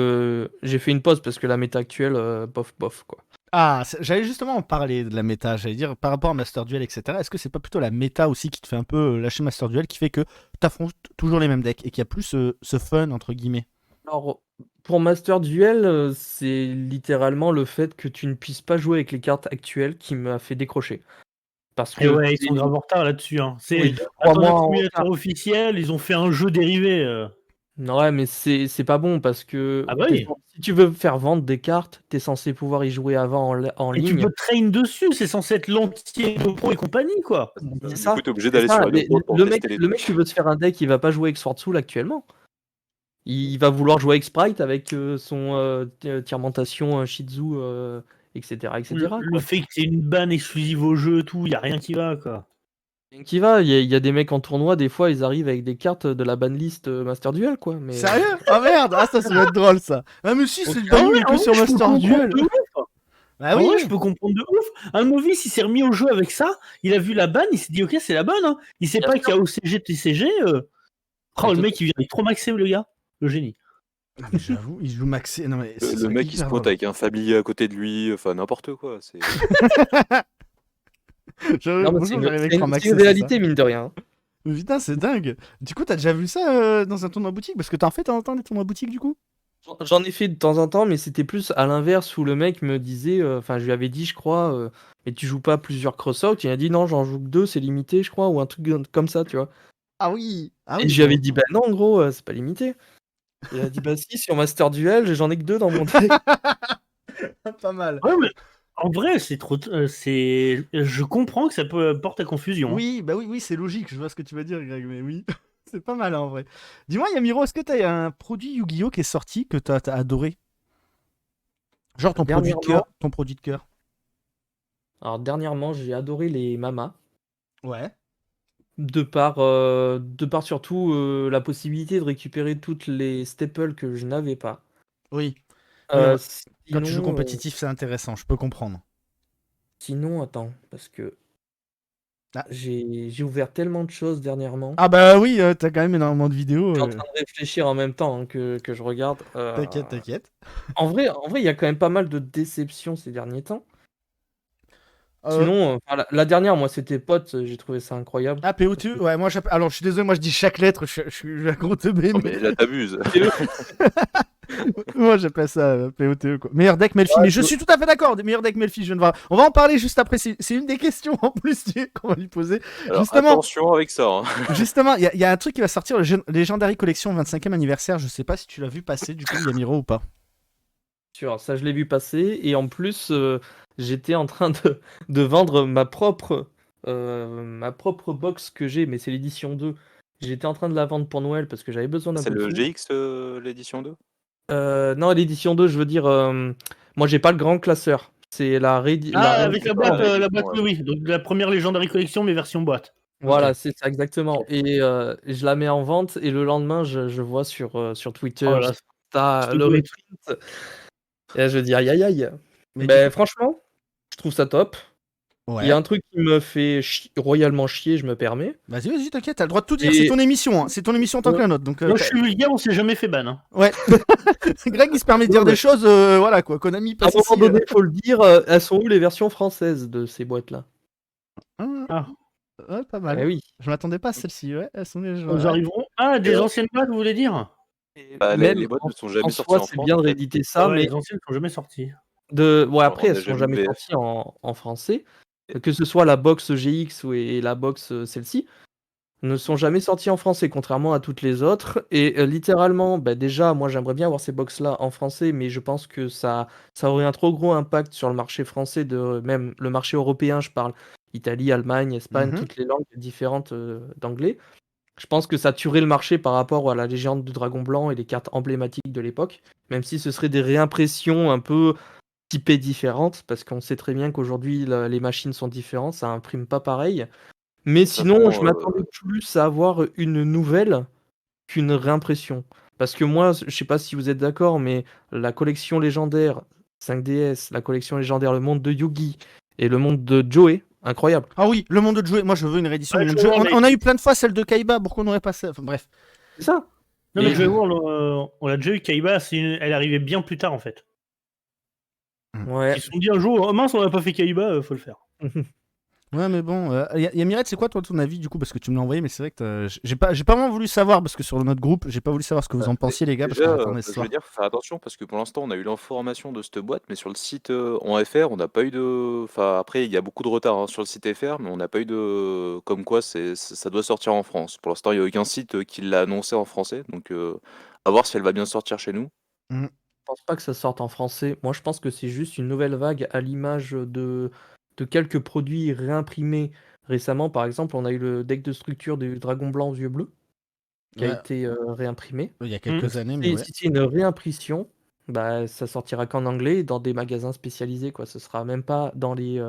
j'ai fait une pause parce que la méta actuelle, bof, bof, quoi. Ah, j'allais justement en parler de la méta. J'allais dire, par rapport à Master Duel, etc., est-ce que c'est pas plutôt la méta aussi qui te fait un peu lâcher Master Duel, qui fait que t'affrontes toujours les mêmes decks et qu'il y a plus ce fun, entre guillemets? Alors, pour Master Duel, c'est littéralement le fait que tu ne puisses pas jouer avec les cartes actuelles qui m'a fait décrocher. Parce Et que ouais, ils sont grave en retard là-dessus. Hein. oui, C'est 3 attends, mois notre en simulateur retard. officiel, ils ont fait un jeu dérivé. Ouais, mais c'est pas bon parce que Ah bah oui. si tu veux faire vendre des cartes, t'es censé pouvoir y jouer avant en Et tu ligne. peux train dessus, c'est censé être l'anti pro et compagnie, quoi. C'est Du ça. coup, t'es obligé C'est d'aller ça. sur Hello Pro pour Le tester les mec trucs. qui veut se faire un deck, il va pas jouer avec Sword Soul actuellement. Il va vouloir jouer avec Sprite, avec son Tiermentation, Shizu, etc. Le quoi. fait que c'est une ban exclusive au jeu, tout, y a rien qui va, quoi. Rien qui va, il y a des mecs en tournoi, des fois ils arrivent avec des cartes de la banlist Master Duel, quoi. Mais Sérieux? Oh merde! Ah, ça va être drôle, ça. Ah, mais si, c'est le banning ouais, que en sur vrai, je peux Master comprendre Duel. de ouf. Ah En oui, vrai, je peux comprendre de ouf. Un novice, il s'est remis au jeu avec ça, il a vu la ban, il s'est dit, ok, c'est la bonne. Hein. Il sait Bien pas sûr. qu'il y a OCG, TCG. Oh, le mec, il vient trop maxé, le gars. Le génie. Ah, mais j'avoue, il joue maxé. Non, mais ça Le serait mec, il se hyper pointe drôle. avec un familier à côté de lui, enfin n'importe quoi. C'est... Non, mais Bonjour, j'arrive avec 3 c'est maxé, une c'est ça? réalité, mine de rien. Mais putain, c'est dingue. Du coup, t'as déjà vu ça dans un tournoi boutique? Parce que t'en fais de temps en temps des tournois boutiques, du coup? J'en ai fait de temps en temps, mais c'était plus à l'inverse où le mec me disait, enfin je lui avais dit, je crois, mais tu joues pas plusieurs cross-out. Il a dit non, j'en joue que 2, c'est limité, je crois, ou un truc comme ça, tu vois. Ah oui! Ah Et oui, je lui avais dit, bah non, gros, c'est pas limité. Il a dit, bah si, sur Master Duel, j'en ai que 2 dans mon deck. pas mal. Ouais, mais en vrai, c'est trop. Je comprends que ça peut porter à confusion. Hein. Oui, bah oui, oui, c'est logique, je vois ce que tu vas dire, Greg, mais oui. C'est pas mal, en vrai. Dis-moi, Yamiro, est-ce que t'as un produit Yu-Gi-Oh! Qui est sorti que t'as adoré? Genre ton produit de Dernièrement. cœur, ton produit de cœur. Alors dernièrement, j'ai adoré les mamas. Ouais. De par surtout la possibilité de récupérer toutes les staples que je n'avais pas. Oui. Euh, Quand tu joues sinon, compétitif, c'est intéressant, je peux comprendre. sinon, attends, parce que Ah. j'ai ouvert tellement de choses dernièrement. Ah bah oui, t'as quand même énormément de vidéos. Je suis en train de réfléchir en même temps hein, que je regarde. T'inquiète. En vrai, il y a quand même pas mal de déceptions ces derniers temps. Euh, Sinon, enfin, la dernière, moi, c'était Potes, j'ai trouvé ça incroyable. Ah, POTE, ouais, moi j'appelle. Alors je suis désolé, moi je dis chaque lettre, je suis un gros teubé, Non, mais mais là, t'abuses. moi j'appelle ça POTE quoi. Meilleur deck Melfi, mais je suis tout à fait d'accord, des meilleurs decks Melfi, je viens de voir. On va en parler juste après, c'est une des questions en plus qu'on va lui poser. Alors, Justement, attention avec ça. Hein. justement, il y a un truc qui va sortir, le Legendary Collection 25e anniversaire, je sais pas si tu l'as vu passer du coup, Yamiro ou pas. Sûr, ça, je l'ai vu passer. Et en plus, j'étais en train de vendre ma propre box que j'ai, mais c'est l'édition 2. J'étais en train de la vendre pour Noël parce que j'avais besoin d'un C'est peu de le sous. GX, l'édition 2 Non, l'édition 2, je veux dire, moi, j'ai pas le grand classeur. C'est Avec la boîte, ouais, oui, oui. Donc la première Legendary Collection, mais version boîte. Voilà, Ok. c'est ça exactement. Et je la mets en vente et le lendemain, je vois sur Twitter, Oh là, sur Insta, je te le connais. reprint. Et là, je dis aïe aïe aïe. Mais Ben, franchement, je trouve ça top. Il y a ouais. un truc qui me fait royalement chier, je me permets. Vas-y, t'inquiète, t'as le droit de tout dire, Et- c'est ton émission, hein. C'est ton émission tant que la nôtre. Donc, Moi, je suis vulgaire, on s'est jamais fait ban. Hein. ouais. Greg, il se permet de dire Ouais, des ouais. choses, voilà quoi. Konami À un passe ici. moment donné, faut le dire, elles sont où les versions françaises de ces boîtes-là? Ah, ouais, pas Eh mal. oui. Je m'attendais pas à celle-ci, ouais. Elles sont déjà. Nous Ouais. arriverons. Ah, des Ouais. anciennes boîtes, vous voulez dire? Bah, Même les boîtes en, ne sont jamais en sorties soi, en c'est France. bien En de fait. rééditer ça, Ouais, mais les anciennes sont jamais sorties. après, En elles sont jamais VF. sorties en français. Que ce soit la box GX et la box celle-ci, ne sont jamais sorties en français, contrairement à toutes les autres. Et littéralement, bah, déjà, moi j'aimerais bien avoir ces box-là en français, mais je pense que ça aurait un trop gros impact sur le marché français, même le marché européen, je parle Italie, Allemagne, Espagne, Mhm. toutes les langues différentes d'anglais. Je pense que ça tuerait le marché par rapport à la légende du Dragon Blanc et les cartes emblématiques de l'époque, même si ce serait des réimpressions un peu typées différentes, parce qu'on sait très bien qu'aujourd'hui les machines sont différentes, ça imprime pas pareil. Mais De toute sinon, je façon, m'attendais plus à avoir une nouvelle qu'une réimpression. Parce que moi, je sais pas si vous êtes d'accord, mais la collection légendaire 5DS, la collection légendaire Le Monde de Yugi et le monde de Joey, incroyable. Ah oui, le monde de Joey. Moi, je veux une réédition Ouais, du monde je de veux Joey. voir On a eu plein de fois celle de Kaiba. Pourquoi on n'aurait pas ça? Enfin, bref. C'est ça. Non, mais Et- je vais voir, on l'a déjà eu, Kaiba, elle arrivait bien plus tard en fait. Ouais. Ils se sont dit un jour, oh mince, on n'a pas fait Kaiba, faut le faire. Ouais, mais bon. Yamirette, c'est quoi toi ton avis du coup? Parce que tu me l'as envoyé, mais c'est vrai que j'ai pas vraiment voulu savoir parce que sur notre groupe, j'ai pas voulu savoir ce que vous en pensiez, les gars, parce déjà, qu'on attendait ce je soir. veux dire, faut faire attention parce que pour l'instant, on a eu l'information de cette boîte, mais sur le site en FR, on n'a pas eu de. Enfin, après, il y a beaucoup de retard hein, sur le site FR, mais on n'a pas eu de. Comme quoi, ça doit sortir en France. Pour l'instant, il n'y a aucun site qui l'a annoncé en français, donc à voir si elle va bien sortir chez nous. Je pense pas que ça sorte en français. Moi, je pense que c'est juste une nouvelle vague à l'image de quelques produits réimprimés récemment. Par exemple, on a eu le deck de structure du Dragon Blanc Vieux Bleu qui a Ouais, été réimprimé. il y a quelques années, mais Et ouais. si c'est une réimpression, bah, ça sortira qu'en anglais dans des magasins spécialisés, quoi. Ce sera même pas dans les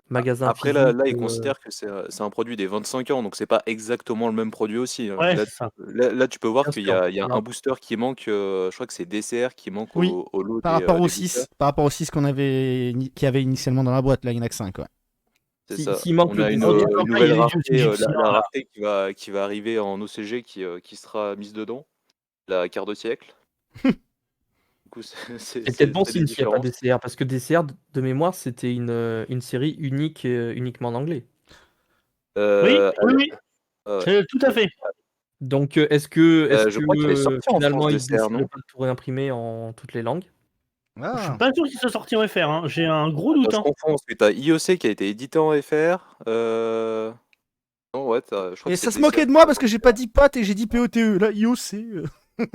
magasins Après, physiques. là ils considèrent que c'est un produit des 25 ans, donc c'est pas exactement le même produit aussi. Hein. Ouais, Là, c'est ça. là, tu peux voir Bien qu'il y sûr. a, il y a un booster qui manque, je crois que c'est DCR qui manque Oui, au lot par rapport des au boosters. 6, par rapport au 6 qu'il y avait initialement dans la boîte, là, il y en a que 5, ouais. C'est Si- ça. s'il manque On le a DCR, une nouvelle il y a des rareté, jeux égyptiens, la là. rareté qui va arriver en OCG qui sera mise dedans, la quart de siècle. Du coup, c'est peut-être bon c'est des signe s'il n'y a pas différences. DCR, parce que DCR, de mémoire, c'était une série unique, uniquement en anglais. Oui, oui, Alors, oui, ouais. tout à fait. Donc, est-ce que, Je crois qu'il est sorti en finalement, France, ils DCR, décident de non? pas tout réimprimer en toutes les langues? Je suis Ah. pas sûr qu'il soit sorti en FR, hein. J'ai un gros Attends, doute. je Hein. confonds, parce que t'as IOC qui a été édité en FR. Non, ouais, je crois Et que c'est ça se DCR. moquait de moi parce que j'ai pas dit POT et j'ai dit POTE. Là, IOC. Ouais,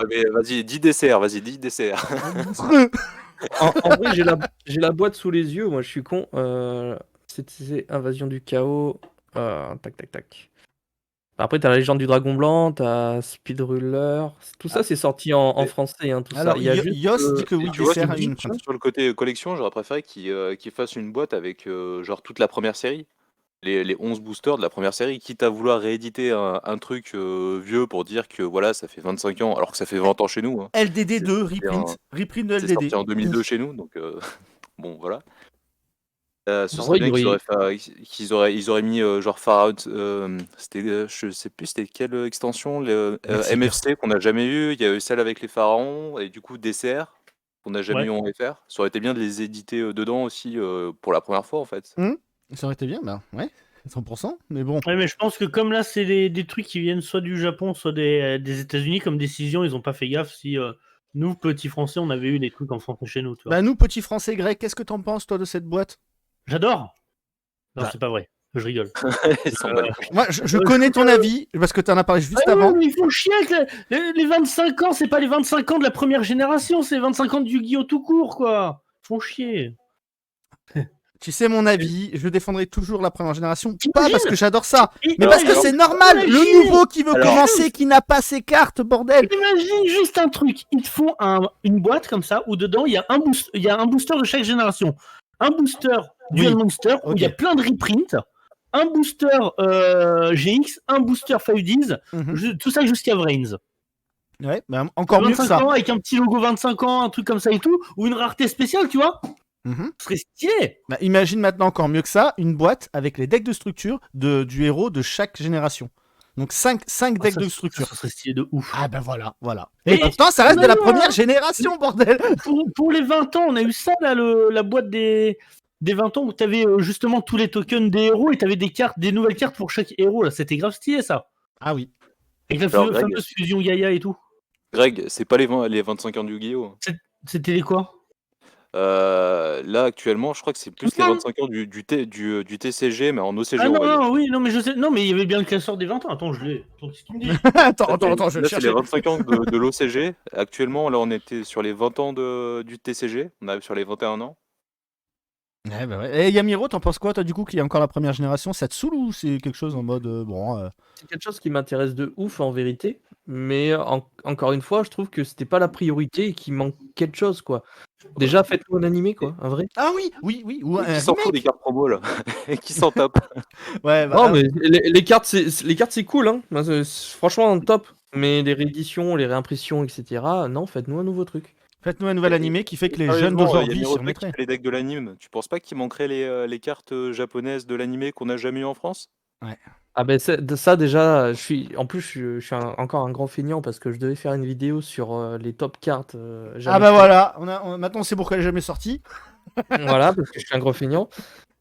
mais vas-y, dis DCR, vas-y, dis DCR. En vrai, j'ai la boîte sous les yeux, moi je suis con. C'est Invasion du Chaos. Tac, tac, tac. Après, t'as la légende du Dragon Blanc, t'as Speedruller. Tout ça, c'est sorti en Mais- français, hein, tout ça. Alors, Il y a juste. Yos dit que oui, Tu vois, DCR a eu une crainte. sur le côté collection, j'aurais préféré qu'ils fassent une boîte avec genre toute la première série. les 11 boosters de la première série, quitte à vouloir rééditer un truc vieux pour dire que voilà, ça fait 25 ans, alors que ça fait 20 ans chez nous. Hein. LDD 2, C'est reprint de C'est LDD. sorti en 2002 chez nous, donc bon, voilà. Ce En serait vrai, bien il y aurait- qu'ils auraient mis genre Far Out, c'était, je sais plus c'était quelle extension, Merci, MFC qu'on n'a jamais eu, il y a eu celle avec les pharaons, et du coup DCR qu'on n'a jamais Ouais. eu en FR. Ça aurait été bien de les éditer dedans aussi pour la première fois en fait. Ça aurait été bien, bah ouais, 100%. Mais bon, Ouais, mais je pense que comme là, c'est des trucs qui viennent soit du Japon, soit des États-Unis, comme décision, ils ont pas fait gaffe si nous, petits Français, on avait eu des trucs en français chez nous. Tu vois. bah nous, petits Français grecs, qu'est-ce que t'en penses, toi, de cette boîte? J'adore. Non, Bah. c'est pas vrai. Je rigole. Ils s'en battent les couilles. Moi, je connais ton avis, parce que t'en as parlé juste Ah ouais, avant. mais ils font chier avec les 25 ans, c'est pas les 25 ans de la première génération, c'est les 25 ans de Yu-Gi-Oh! Tout court, quoi. Ils font chier. Tu sais mon avis, je défendrai toujours la première génération, pas T'imagines parce que j'adore ça, Et- mais Alors, parce que alors, c'est normal. imagine- Le nouveau qui veut alors- commencer, qui n'a pas ses cartes, bordel. Imagine juste un truc, ils te font une boîte comme ça où dedans il y a un booster de chaque génération. Un booster Duel Monster où il y a ok. plein de reprints, un booster GX, un booster 5Ds, Mhm. tout ça jusqu'à Vrains. Ouais, bah, encore mieux que 25 ça. ans avec un petit logo 25 ans, un truc comme ça et tout, ou une rareté spéciale, tu vois. Mhm. Ce serait stylé. Bah, imagine maintenant encore mieux que ça, une boîte avec les decks de structure du héros de chaque génération. Donc 5 decks de structure. Ça serait stylé de ouf. Ah ben voilà. Et- Et pourtant, ça reste de la non, première génération, bordel. Pour les 20 ans, on a eu ça, là, la boîte des 20 ans où tu avais justement tous les tokens des héros et tu avais des nouvelles cartes pour chaque héros. Là. C'était grave stylé, ça. Ah oui. Avec la Alors, Greg, fameuse fusion Gaïa et tout. Greg, c'est pas les 25 ans du Yu-Gi-Oh! C'était les quoi? Là actuellement, je crois que c'est plus les Non. 25 ans du TCG, mais en OCG, Ah on non, va dire. non, oui, non, mais je sais. Non, mais il y avait bien le classeur des 20 ans. Attends, je l'ai. Attends, qu'est-ce qu'il me dit? attends, je vais le Là, c'est les chercher. 25 ans de l'OCG. Actuellement, là, on était sur les 20 ans du TCG. On arrive sur les 21 ans. Ouais, bah ouais. Et Yamiro, t'en penses quoi, toi, du coup, qui est encore la première génération? Ça te saoule ou c'est quelque chose en mode C'est quelque chose qui m'intéresse de ouf en vérité, mais encore une fois, je trouve que c'était pas la priorité et qu'il manque quelque chose quoi. Déjà, faites-nous un animé quoi, un vrai. Ah oui, ou un Qui s'en fout remake. des cartes promo, là? Et qui s'en tape? Ouais, bah, Non mais les cartes c'est cool hein, Moi, c'est franchement top. Mais les rééditions, les réimpressions, etc. Non, faites-nous un nouveau truc. faites-nous un nouvel animé qui fait que les jeunes Sérieusement, d'aujourd'hui Yamiro, s'y toi qui remettraient. fais les decks de l'anime, tu penses pas qu'il manquerait les cartes japonaises de l'animé qu'on n'a jamais eu en France? Ah ben ça déjà, je suis encore un grand feignant parce que je devais faire une vidéo sur les top cartes. Ah jamais bah faites. voilà, maintenant on sait pourquoi elle est jamais sortie. Voilà, parce que je suis un gros feignant.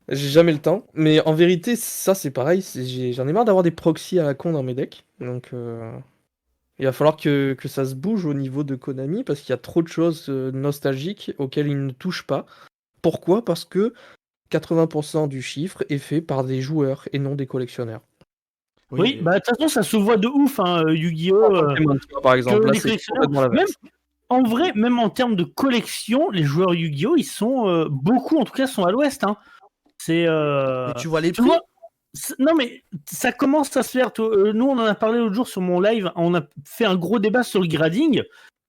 J'ai jamais le temps. Mais en vérité, ça c'est pareil. J'en ai marre d'avoir des proxys à la con dans mes decks. Donc il va falloir que ça se bouge au niveau de Konami parce qu'il y a trop de choses nostalgiques auxquelles ils ne touchent pas. Pourquoi? Parce que 80% du chiffre est fait par des joueurs et non des collectionneurs. Oui, bah de toute façon, ça se voit de ouf, hein, Yu-Gi-Oh! Pokémon, tu vois, par exemple, que là les c'est collectionneurs- complètement l'inverse. En vrai, même en termes de collection, les joueurs Yu-Gi-Oh! Ils sont beaucoup, en tout cas, sont à l'ouest. Hein. C'est. Et tu vois les Tu prix. vois, non, mais ça commence à se faire. Nous, on en a parlé l'autre jour sur mon live. On a fait un gros débat sur le grading.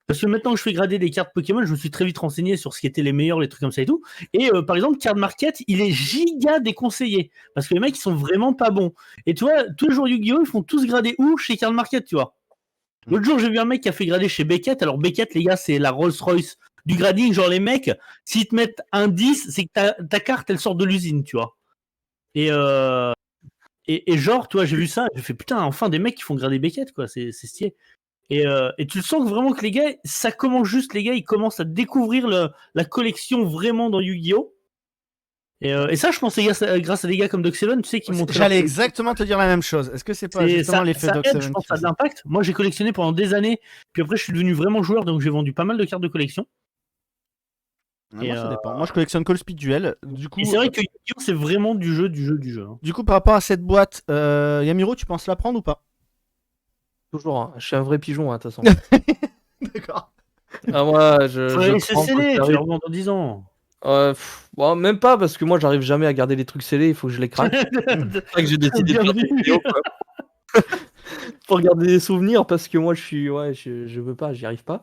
Parce que maintenant que je fais grader des cartes Pokémon, je me suis très vite renseigné sur ce qui était les meilleurs, les trucs comme ça et tout. Et par exemple, Card Market, il est giga déconseillé. Parce que les mecs, ils sont vraiment pas bons. Et tu vois, tous les joueurs Yu-Gi-Oh! Ils font tous grader où? Chez Card Market, tu vois. L'autre jour, j'ai vu un mec qui a fait grader chez Beckett. Alors, Beckett, les gars, c'est la Rolls-Royce du grading. Genre, les mecs, s'ils te mettent un 10, c'est que ta carte, elle sort de l'usine, tu vois. Et genre, tu vois, j'ai vu ça, j'ai fait putain, enfin des mecs qui font grader Beckett, quoi, c'est stylé. Et tu le sens vraiment que les gars, ça commence juste, les gars, ils commencent à découvrir la collection vraiment dans Yu-Gi-Oh! Et ça, je pense, grâce à des gars comme Doxelon, tu sais, qui montrent. J'allais exactement te dire la même chose. Est-ce que c'est pas justement l'effet ça aide, Doc7 je pense, qui ça a fait de l'impact. Moi, j'ai collectionné pendant des années, puis après, je suis devenu vraiment joueur, donc j'ai vendu pas mal de cartes de collection. Ah, moi, ça dépend. Moi, je collectionne que le Speed Duel. Du coup, Et c'est vrai que Yu-Gi-Oh! C'est vraiment du jeu. Hein. du coup, par rapport à cette boîte, Yamiro, tu penses la prendre ou pas? Toujours, hein. Je suis un vrai pigeon, hein, de toute façon. D'accord. Ah, moi, je Ouais, c'est prends scellé, quoi tu qu'il les arrive. revends dans 10 ans. Bon, même pas, parce que moi, j'arrive jamais à garder les trucs scellés, il faut que je les craque. C'est pour ça que j'ai décidé de Bien faire des vu. vidéos, quoi. Pour garder des souvenirs, parce que moi, je veux pas, j'y arrive pas.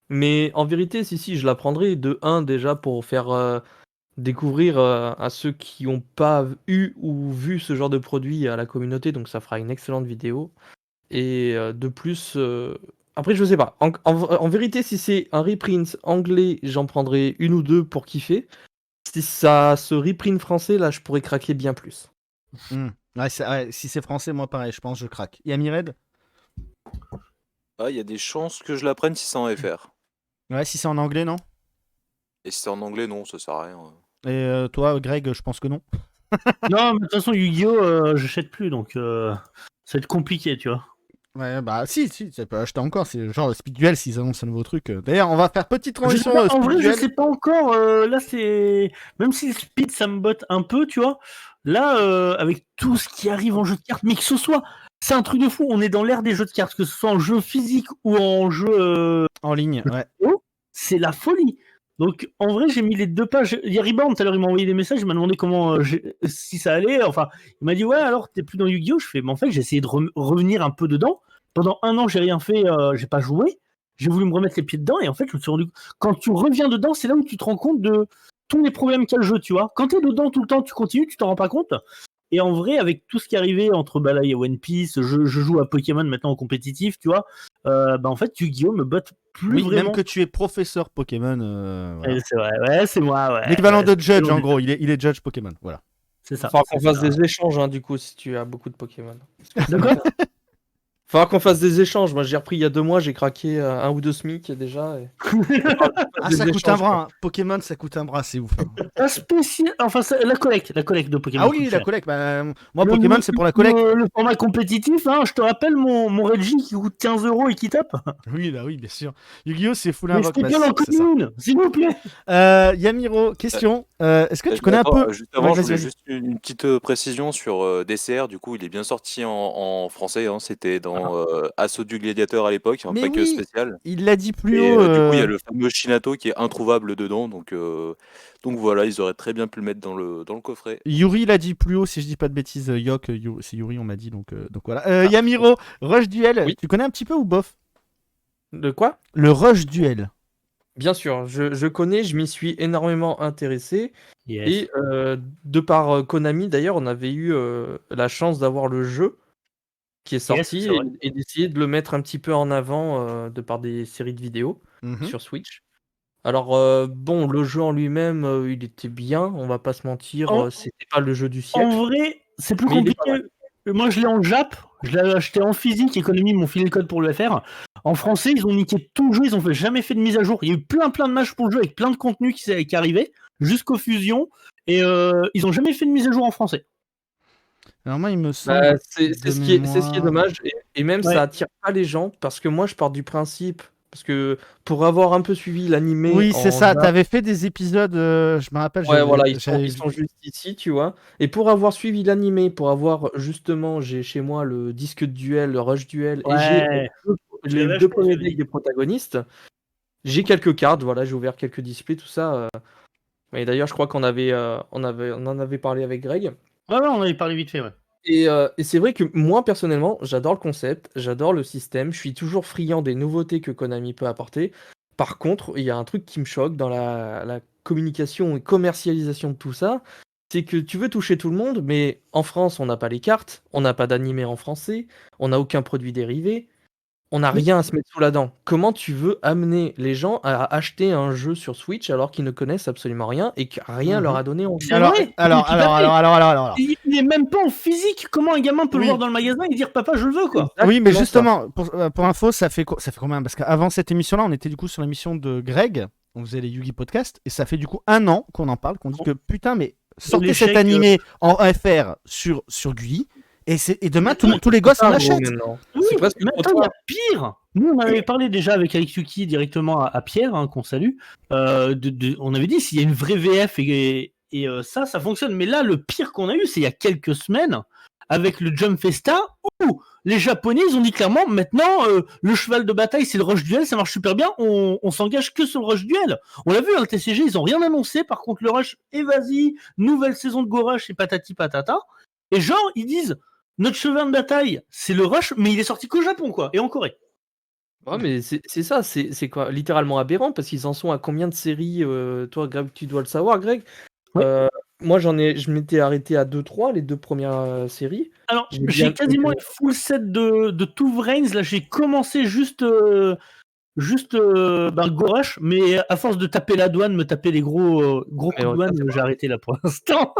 Mais en vérité, si, je la prendrai de 1 déjà pour faire découvrir à ceux qui n'ont pas eu ou vu ce genre de produit à la communauté, donc ça fera une excellente vidéo. Et de plus, après je sais pas, en vérité si c'est un reprint anglais, j'en prendrai une ou deux pour kiffer. Si ça se reprint français, là je pourrais craquer bien plus. Ouais, si c'est français, moi pareil, je pense que je craque. Yamired? Ah, il y a des chances que je la prenne si c'est en FR. Ouais, si c'est en anglais, non? Et si c'est en anglais, non, ça sert à rien. Et toi, Greg, je pense que non. Non, mais de toute façon, Yu-Gi-Oh, j'achète plus, donc ça va être compliqué, tu vois. Ouais, bah si, ça peut acheter encore. C'est genre le Speed Duel s'ils annoncent un nouveau truc. D'ailleurs, on va faire petite Je sais transition pas, en Speed vrai, je Duel. sais pas encore. Là, c'est. Même si le speed, ça me botte un peu, tu vois. Là, avec tout ce qui arrive en jeu de cartes, mais que ce soit. C'est un truc de fou. On est dans l'ère des jeux de cartes, que ce soit en jeu physique ou en jeu. En ligne, ouais. C'est la folie. Donc, en vrai, j'ai mis les deux pages. Il y a Reborn, tout à l'heure, il m'a envoyé des messages. Il m'a demandé comment. Si ça allait. Enfin, il m'a dit, ouais, alors, t'es plus dans Yu-Gi-Oh! Je fais, mais en fait, j'ai essayé de revenir un peu dedans. Pendant un an, j'ai rien fait. J'ai pas joué. J'ai voulu me remettre les pieds dedans. Et en fait, je me suis rendu. Quand tu reviens dedans, c'est là où tu te rends compte de tous les problèmes qu'a le jeu, tu vois. Quand t'es dedans tout le temps, tu continues, tu t'en rends pas compte. Et en vrai, avec tout ce qui est arrivé entre là, il y a One Piece, je joue à Pokémon maintenant en compétitif, tu vois. En fait, Yu-Gi-Oh! Me botte plus Oui, vraiment. même que tu es professeur Pokémon. Voilà. C'est vrai, ouais, c'est moi, ouais. L'équivalent ouais, de Judge, c'est en gros. Il est Judge Pokémon. Voilà. C'est ça. Faudra qu'on c'est fasse ça. des échanges, hein, du coup, si tu as beaucoup de Pokémon. D'accord. Faudra qu'on fasse des échanges. Moi, j'ai repris il y a 2 mois, j'ai craqué 1 ou 2 SMIC déjà. Et... Ah, des ça coûte un échanges, bras. Hein. Pokémon, ça coûte un bras, c'est ouf. Hein. Pas spécial. Enfin, la collecte de Pokémon. Ah oui, coûte la cher. collecte. Bah, moi, Pokémon, c'est pour la collecte. Le format compétitif, hein, je te rappelle mon Reggie qui coûte 15 € et qui tape. Oui, là, oui, bien sûr. Yu-Gi-Oh, c'est full Mais invoque. c'était bien en c'est ça. commune, s'il vous plaît. Yamiro, question. Est-ce que tu connais un Attends, peu. juste avant, Ouais, je vas-y, voulais vas-y. juste une petite précision sur DCR. Du coup, il est bien sorti en français. Hein. C'était dans Assaut du Gladiateur à l'époque, un Mais pack oui, spécial. il l'a dit plus Et haut. du coup, il y a le fameux Shinato qui est introuvable dedans. Donc voilà, ils auraient très bien pu le mettre dans le coffret. Yuri l'a dit plus haut, si je dis pas de bêtises. Yok, c'est Yuri, on m'a dit. Donc voilà. Yamiro, Rush Duel. Oui. Tu connais un petit peu ou bof? De quoi? Le Rush Duel. Bien sûr, je connais, je m'y suis énormément intéressé. Yes. Et de par Konami, d'ailleurs, on avait eu la chance d'avoir le jeu qui est sorti c'est vrai. et d'essayer de le mettre un petit peu en avant de par des séries de vidéos Mhm. sur Switch. Alors, bon, le jeu en lui-même, il était bien, on va pas se mentir, En- c'était pas le jeu du En siècle. vrai, c'est plus Mais il est pas compliqué. Moi, je l'ai en Jap. Je l'ai acheté en physique. Economy m'ont filé le code pour le faire. En français, ils ont niqué tout le jeu. Ils ont jamais fait de mise à jour. Il y a eu plein de matchs pour le jeu avec plein de contenu qui arrivait jusqu'aux fusions. Et ils ont jamais fait de mise à jour en français. Alors moi, il me semble. Bah, c'est de ce qui est mémoire- dommage et même Ouais. ça attire pas les gens parce que moi je pars du principe parce que pour avoir un peu suivi l'animé Oui, c'est en ça. Jap, T'avais fait des épisodes, je me rappelle. ouais voilà, ils j'avais sont vu. juste ici, tu vois. Et pour avoir suivi l'animé, pour avoir justement, j'ai chez moi le disque de duel, le Rush Duel et j'ai Ouais. Je les l'avais 2 acheté, premiers celui-là. decks des protagonistes. J'ai quelques cartes, voilà, j'ai ouvert quelques displays, tout ça. Et d'ailleurs, je crois qu'on on en avait parlé avec Greg. Ouais, on avait parlé vite fait, ouais. Et c'est vrai que moi, personnellement, j'adore le concept, j'adore le système, je suis toujours friand des nouveautés que Konami peut apporter. Par contre, il y a un truc qui me choque dans la communication et commercialisation de tout ça, c'est que tu veux toucher tout le monde, mais en France, on n'a pas les cartes, on n'a pas d'animé en français, on n'a aucun produit dérivé, on n'a Mais- rien à se mettre sous la dent. Comment tu veux amener les gens à acheter un jeu sur Switch alors qu'ils ne connaissent absolument rien et que rien leur a donné envie? C'est Alors, vrai. alors, Tout à fait. alors. Il est même pas en physique. Comment un gamin peut Oui. le voir dans le magasin et dire papa, je le veux, quoi. Oui, mais Exactement ça. justement, pour info, ça fait combien? Parce qu'avant cette émission-là, on était du coup sur l'émission de Greg, on faisait les Yugi Podcast, et ça fait du coup 1 an qu'on en parle, qu'on dit que putain, mais sortez L'échec, cet animé en FR sur Gulli, et demain, tous les gosses en Ah, gros, achètent. maintenant. Oui, C'est presque mais trop attends, il y tard. a pire. Nous, on avait parlé déjà avec Alex Yuki directement à Pierre, hein, qu'on salue. On avait dit s'il y a une vraie VF et ça fonctionne. Mais là, le pire qu'on a eu, c'est il y a quelques semaines avec le Jump Festa où les Japonais, ils ont dit clairement maintenant, le cheval de bataille, c'est le Rush Duel, ça marche super bien. On s'engage que sur le Rush Duel. On l'a vu, hein, le TCG, ils ont rien annoncé. Par contre, le Rush, et vas-y, nouvelle saison de Go Rush et patati patata. Et genre, ils disent. Notre cheval de bataille, c'est le Rush, mais il est sorti qu'au Japon, quoi, et en Corée. Ouais, mais c'est ça, c'est quoi littéralement aberrant parce qu'ils en sont à combien de séries toi, Greg, tu dois le savoir, Greg. Ouais. Moi, je m'étais arrêté à 2-3, les 2 premières séries. Alors, J'ai bien j'ai quasiment aimé. les full set de Two Brains. Là, j'ai commencé juste Go Rush, mais à force de taper la douane, me taper les gros coups Mais de ça, douane, c'est j'ai arrêté là pour l'instant.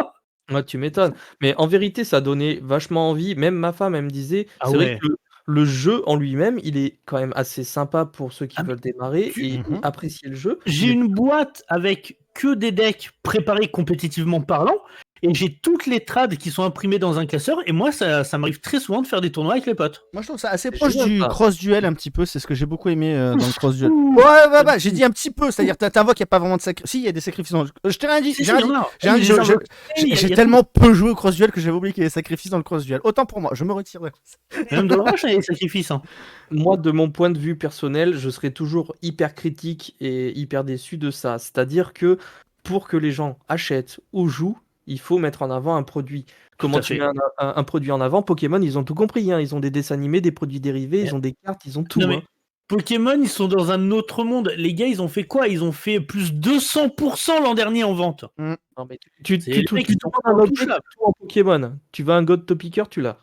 Ouais, tu m'étonnes. Mais en vérité, ça donnait vachement envie. Même ma femme, elle me disait, Ah c'est vrai ouais. que le jeu en lui-même, il est quand même assez sympa pour ceux qui Ah, mais veulent démarrer tu- et Mhm. apprécier le jeu. J'ai Il est une boîte avec que des decks préparés compétitivement parlant, et j'ai toutes les trades qui sont imprimées dans un classeur, et moi, ça m'arrive très souvent de faire des tournois avec les potes. Moi, je trouve ça assez C'est proche génial, du ça. cross-duel un petit peu. C'est ce que j'ai beaucoup aimé dans le cross-duel. Ouh. Ouais, j'ai dit un petit peu. C'est-à-dire, t'invoques, il n'y a pas vraiment de sacrifice. Si, il y a des sacrifices. Je t'ai rien dit. Si, J'ai si, rien il y dit. en a. J'ai rien Il dit, y a des j'ai invoqués, il y a tellement peu joué au cross-duel que j'avais oublié qu'il y avait des sacrifices dans le cross-duel. Autant pour moi, je me retire. Même dans le rush, il y a des sacrifices. Hein. Moi, de mon point de vue personnel, je serais toujours hyper critique et hyper déçu de ça. C'est-à-dire que pour que les gens achètent ou jouent, il faut mettre en avant un produit. Comment à tu fait. mets un produit en avant? Pokémon, ils ont tout compris, hein. Ils ont des dessins animés, des produits dérivés, ils ont des cartes, ils ont tout, Non, hein. mais Pokémon, ils sont dans un autre monde. Les gars, ils ont fait quoi? Ils ont fait plus 200% l'an dernier en vente. Non, mais tu C'est les mecs qui sont demandes un objet, intouchables. tu trouves en Pokémon. Tu veux un God Topiqueur, tu l'as.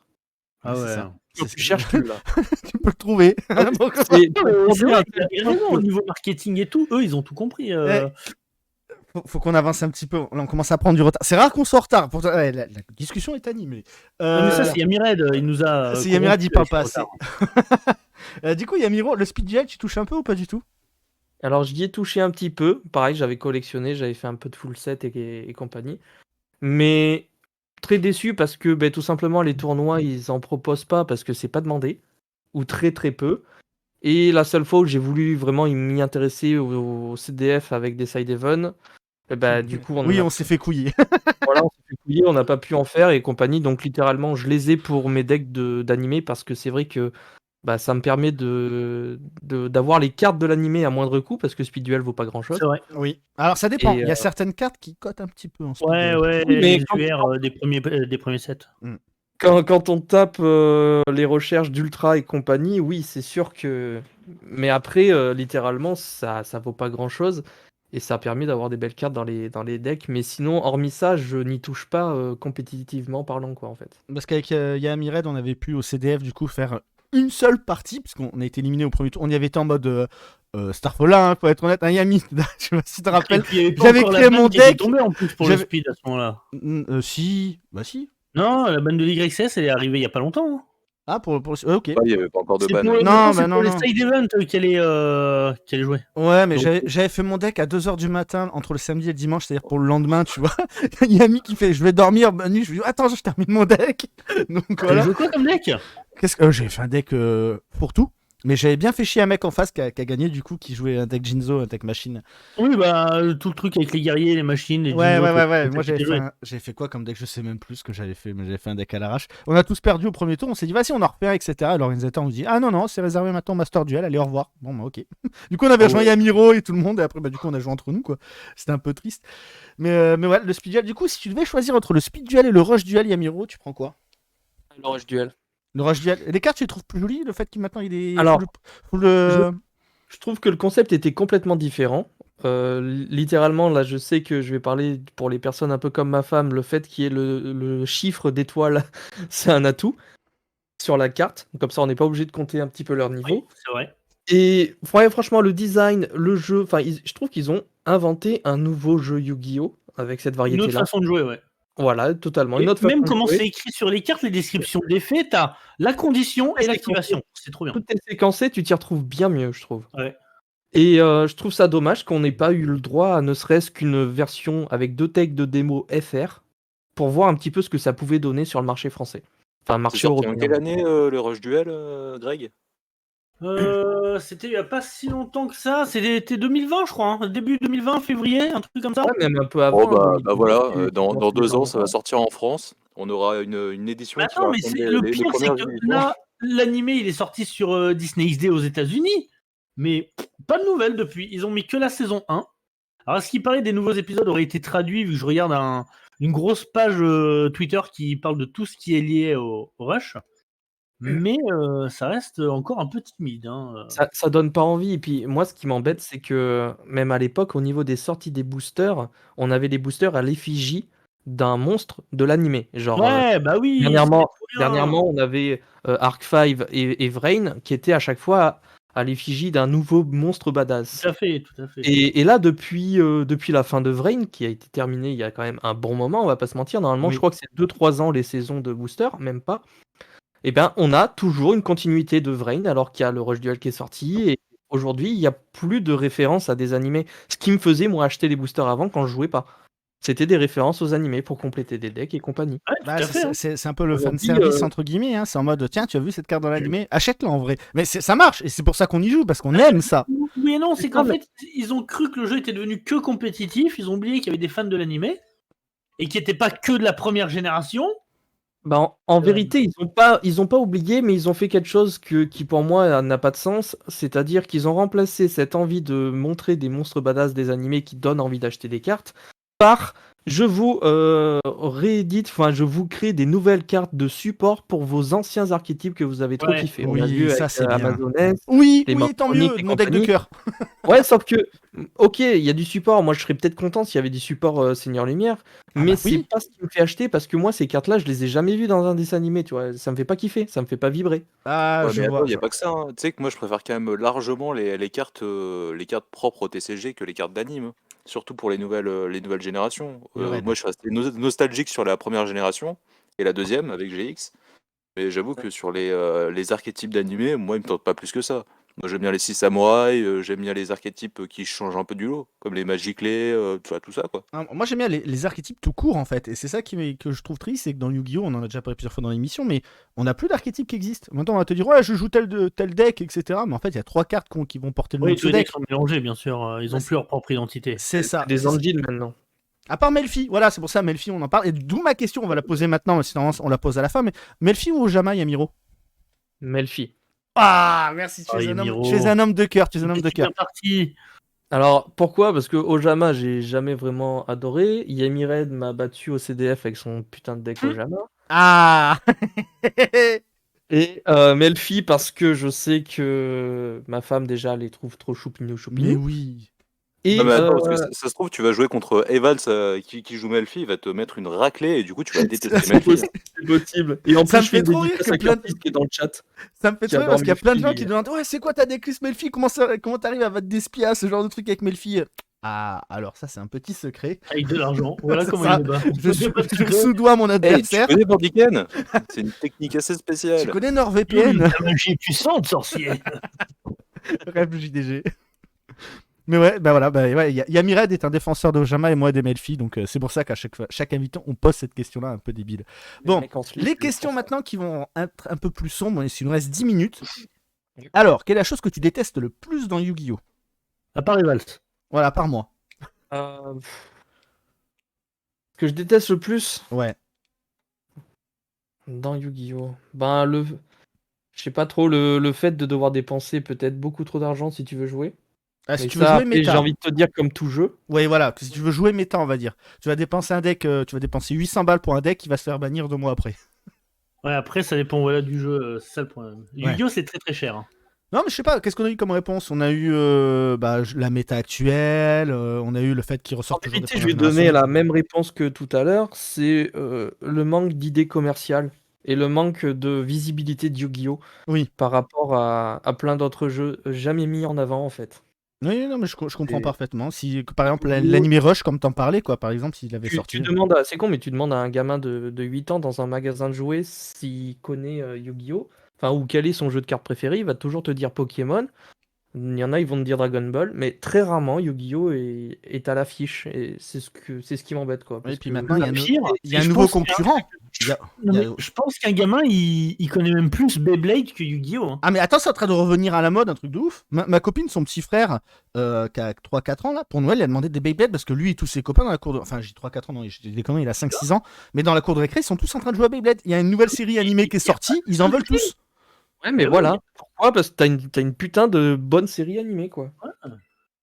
Ah C'est ouais. ça. Tu cherches, tu l'as. Tu peux le trouver. Donc, C'est Non, mais pour c'est dire vrai, à il a quel point raison, que- au niveau marketing et tout, eux, ils ont tout compris. faut qu'on avance un petit peu. Là, on commence à prendre du retard. C'est rare qu'on soit en retard. Pourtant, ouais, la discussion est animée. Non, mais ça, c'est Yamired, il nous a. C'est Yamirad, il parle pas corrompu assez. avec ses Du coup, Yamiro, le speed gel, tu touches un peu ou pas du tout? Alors, j'y ai touché un petit peu. Pareil, j'avais collectionné, j'avais fait un peu de full set et compagnie. Mais très déçu parce que tout simplement, les tournois, ils en proposent pas parce que c'est pas demandé. Ou très très peu. Et la seule fois où j'ai voulu vraiment m'y intéresser au CDF avec des side events, du coup, Oui, on s'est fait couiller. voilà, on s'est fait couiller, on n'a pas pu en faire et compagnie. Donc, littéralement, je les ai pour mes decks d'animé parce que c'est vrai que ça me permet d'avoir les cartes de l'animé à moindre coût parce que Speed Duel vaut pas grand chose. C'est vrai. Oui. Alors, ça dépend. Et, Il y a certaines cartes qui cotent un petit peu en speed Ouais, gel. ouais, Oui, mais les quand- UR des premiers sets. Quand on tape les recherches d'Ultra et compagnie, oui, c'est sûr que. Mais après, littéralement, ça vaut pas grand chose. Et ça permet d'avoir des belles cartes dans les decks. Mais sinon, hormis ça, je n'y touche pas compétitivement parlant, quoi, en fait. Parce qu'avec Yamired, on avait pu au CDF du coup faire une seule partie, parce qu'on a été éliminé au premier tour. On y avait été en mode Starfall, hein, faut être honnête. Un Yami, je sais pas si tu te Et rappelles. puis, il y avait pas J'avais encore la créé banne mon qui était deck. tombée en plus pour le J'avais- speed à ce moment-là. Si. Bah si. Non, la banne de l'YXS, elle est arrivée il y a pas longtemps. Hein. Ah, ok. Ouais, il n'y avait pas encore de C'est ban. pour, Non, c'est bah pour non, les non. side events qu'elle est jouée. Ouais, mais Donc- j'avais fait mon deck à 2h du matin entre le samedi et le dimanche, c'est-à-dire pour le lendemain, tu vois. Yami qui fait je vais dormir, bonne nuit. Je lui dis attends, je termine mon deck. Donc T'as voilà. joué quoi comme deck? Qu'est-ce que j'ai fait un deck pour tout. Mais j'avais bien fait chier un mec en face qui a gagné du coup, qui jouait un deck Jinzo, un deck machine. Oui, tout le truc avec les guerriers, les machines, les Ouais. Jinzo, tout Moi ça qui était joué. j'avais fait quoi comme deck? Je sais même plus ce que j'avais fait, mais j'avais fait un deck à l'arrache. On a tous perdu au premier tour, on s'est dit vas-y, on en refait un, etc. Et l'organisateur nous dit ah non, c'est réservé maintenant au Master Duel, allez, au revoir. Bon, bah ok. Du coup, on avait rejoint Yamiro et tout le monde, et après, du coup, on a joué entre nous, quoi. C'était un peu triste. Mais ouais, le Speed Duel, du coup, si tu devais choisir entre le Speed Duel et le Rush Duel Yamiro, tu prends quoi? Le Rush Duel. Le Rush Duel. Et les cartes, tu les trouves plus jolies, le fait qu'il maintenant il est. Alors, full, Je trouve que le concept était complètement différent. Littéralement, là, je sais que je vais parler pour les personnes un peu comme ma femme, le fait qu'il y ait le chiffre d'étoiles, c'est un atout sur la carte. Comme ça, on n'est pas obligé de compter un petit peu leur niveau. Oui, c'est vrai. Et franchement, le design, le jeu, je trouve qu'ils ont inventé un nouveau jeu Yu-Gi-Oh! Avec cette Une autre variété-là. façon de jouer, ouais. Voilà, totalement. Et Une autre même façon de comment jouer. c'est écrit sur les cartes, les descriptions des faits, t'as la condition et C'est l'activation. C'est trop bien. Tout est séquencé, tu t'y retrouves bien mieux, je trouve. Ouais. Et je trouve ça dommage qu'on n'ait pas eu le droit à ne serait-ce qu'une version avec 2 decks de démo FR pour voir un petit peu ce que ça pouvait donner sur le marché français. Enfin, le C'est marché sorti en européen. quelle année le Rush Duel, Greg? C'était il y a pas si longtemps que ça. C'était 2020, je crois. Hein. Début 2020, février, un truc comme ça. Ouais, même un peu avant. Oh bah, hein, voilà, il dans commence 2 ans, ça va longtemps. sortir en France. On aura une édition Mais qui attends, va mais rassembler le les pire, c'est premières que éditions. là, l'animé, il est sorti sur Disney XD aux États-Unis, mais pas de nouvelles depuis. Ils ont mis que la saison 1. Alors, à ce qui paraît, des nouveaux épisodes auraient été traduits, vu que je regarde une grosse page Twitter qui parle de tout ce qui est lié au Rush. mais ça reste encore un peu timide. Hein. Ça donne pas envie. Et puis moi, ce qui m'embête, c'est que même à l'époque, au niveau des sorties des boosters, on avait des boosters à l'effigie d'un monstre de l'animé. Genre, Ouais, bah oui, dernièrement, c'était trop bien. dernièrement, on avait Arc 5 et Vrain qui étaient à chaque fois à l'effigie d'un nouveau monstre badass. Tout à fait, tout à fait. Et là, depuis la fin de Vrain, qui a été terminée il y a quand même un bon moment, on va pas se mentir, normalement, Oui. je crois que c'est 2-3 ans les saisons de booster, même pas. Eh bien, on a toujours une continuité de Vrain, alors qu'il y a le Rush Duel qui est sorti, et aujourd'hui, il n'y a plus de références à des animés. Ce qui me faisait, moi, acheter les boosters avant quand je jouais pas. C'était des références aux animés pour compléter des decks et compagnie. Ouais, tout Bah, à fait. Hein. c'est un peu le Aujourd'hui, fanservice entre guillemets, hein. C'est en mode tiens, tu as vu cette carte dans l'animé, achète-la en vrai. Mais ça marche et c'est pour ça qu'on y joue parce qu'on aime ça. Oui et non, c'est C'est qu'en ça, fait, ils ont cru que le jeu était devenu que compétitif, ils ont oublié qu'il y avait des fans de l'animé, et qui n'étaient pas que de la première génération. Bah, en vérité, ils ont pas oublié, mais ils ont fait quelque chose qui pour moi n'a pas de sens. C'est-à-dire qu'ils ont remplacé cette envie de montrer des monstres badass des animés qui donnent envie d'acheter des cartes par je vous je vous crée des nouvelles cartes de support pour vos anciens archétypes que vous avez trop Ouais. kiffé. On Oui, a vu ça, avec c'est bien. Amazoness, Oui, les oui, tant Morphonics mieux, et mon deck de compagnie. cœur. Ouais, sauf que, ok, il y a du support. Moi, je serais peut-être content s'il y avait du support Seigneur Lumière, mais bah c'est oui. pas ce qui me fait acheter parce que moi, ces cartes-là, je les ai jamais vues dans un dessin animé, tu vois. Ça me fait pas kiffer, ça me fait pas vibrer. Ah, Ouais, je mais attends, vois. il n'y a pas que ça, hein. Tu sais que moi, je préfère quand même largement les cartes propres au TCG que les cartes d'anime, hein. Surtout pour les nouvelles générations. Le raid. Moi, je suis resté nostalgique sur la première génération et la deuxième avec GX. Mais j'avoue que sur les archétypes d'animé, moi, ils me tentent pas plus que ça. Moi, j'aime bien les 6 samouraïs, j'aime bien les archétypes qui changent un peu du lot, comme les Magiclés, tu vois, tout ça, quoi. Ah, moi j'aime bien les archétypes tout court en fait, et c'est ça que je trouve triste, c'est que dans Yu-Gi-Oh! On en a déjà parlé plusieurs fois dans l'émission, mais on n'a plus d'archétypes qui existent. Maintenant on va te dire ouais je joue tel deck, etc. Mais en fait il y a 3 cartes qui vont porter le nom Oui, de tous ce les decks deck. sont mélangés, bien sûr. Ils n'ont plus leur propre identité. C'est ça. C'est des c'est ça. Anjin maintenant. À part Melfi, voilà, c'est pour ça Melfi on en parle, et d'où ma question, on va la poser maintenant, mais sinon on la pose à la fin, mais Melfi ou Ojama Yamiro? Melfi. Ah merci, Ah, Yamiro. tu es un homme de cœur, tu es un homme de C'est bien cœur. parti. Alors, pourquoi? Parce que Ojama, j'ai jamais vraiment adoré. Yamired m'a battu au CDF avec son putain de deck Ojama. Ah Et Melfi, parce que je sais que ma femme, déjà, les trouve trop choupinou Mais choupinou. oui. Et Non, mais attends, parce que ça se trouve, tu vas jouer contre Evans qui joue Melfi, il va te mettre une raclée et du coup, tu vas détester C'est Melfi. possible. c'est possible. Et en Ça plus, me je fais fait une trop rire dédicace que à plein de- Curtis qui est dans le chat. Ça me fait Qui trop rire parce qu'il y a adore plein de gens Melfi. qui demandent ouais c'est quoi ta decklist Melfi, comment t'arrives à battre des spias, ce genre de truc avec Melfi. Ah alors ça c'est un petit secret. Avec de l'argent. Voilà C'est comment ça. il le bat. Je sous-dois mon Hey, tu adversaire. connais Bordiken? C'est une technique assez Tu spéciale. connais NordVPN? La magie est puissante, sorcier. Rêve JDG. Mais ouais, bah voilà, bah ouais, Yamired est un défenseur d'Ojama et moi des Melfi, donc c'est pour ça qu'à chaque invitant on pose cette question-là un peu débile. Bon, les questions maintenant qui vont être un peu plus sombres, il nous reste 10 minutes. Alors, quelle est la chose que tu détestes le plus dans Yu-Gi-Oh? À part les valses. Voilà, par moi. Ce que je déteste le plus Ouais. dans Yu-Gi-Oh! Ben, je sais pas trop, le fait de devoir dépenser peut-être beaucoup trop d'argent si tu veux jouer. Ah, si Mais tu veux ça, jouer après, méta. j'ai envie de te dire comme tout jeu. Ouais, voilà, si tu veux jouer méta, on va dire. Tu vas dépenser un deck, tu vas dépenser 800 balles pour un deck qui va se faire bannir 2 mois après. Ouais, après, ça dépend voilà, du jeu. C'est ça le problème. Yu-Gi-Oh! C'est très très cher. Hein. Non, mais je sais pas, qu'est-ce qu'on a eu comme réponse? On a eu la méta actuelle, on a eu le fait qu'il En ressort toujours des vérité, je vais premières donner générations. la même réponse que tout à l'heure. C'est le manque d'idées commerciales et le manque de visibilité de Yu-Gi-Oh! Oui. Par rapport à plein d'autres jeux jamais mis en avant en fait. Oui, non, mais je comprends Et- parfaitement. Si, par exemple, l'anime Rush, comme t'en parlais, quoi, par exemple, s'il avait sorti. C'est con, mais tu demandes à un gamin de 8 ans dans un magasin de jouets s'il connaît Yu-Gi-Oh! Enfin, ou quel est son jeu de cartes préféré, il va toujours te dire Pokémon. Il y en a, ils vont te dire Dragon Ball, mais très rarement Yu-Gi-Oh! Est à l'affiche. Et c'est ce qui m'embête, quoi. Et parce puis que- maintenant, il y a, Le pire, il y a c'est un je nouveau pense qu'il y a un concurrent. Il y a- Non, il y mais a- je pense qu'un gamin, il connaît même plus Beyblade que Yu-Gi-Oh! Hein. Ah, mais attends, c'est en train de revenir à la mode, un truc de ouf. Ma copine, son petit frère, qui a 3-4 ans, là, pour Noël, il a demandé des Beyblade parce que lui et tous ses copains dans la cour de. Enfin, j'ai 3-4 ans, non, j'ai des conneries, il a 5-6 ans. Mais dans la cour de récré, ils sont tous en train de jouer à Beyblade. Il y a une nouvelle série animée qui est sortie, ils en veulent tous. Ouais, mais Ah voilà. Pourquoi? Parce que t'as une putain de bonne série animée, quoi.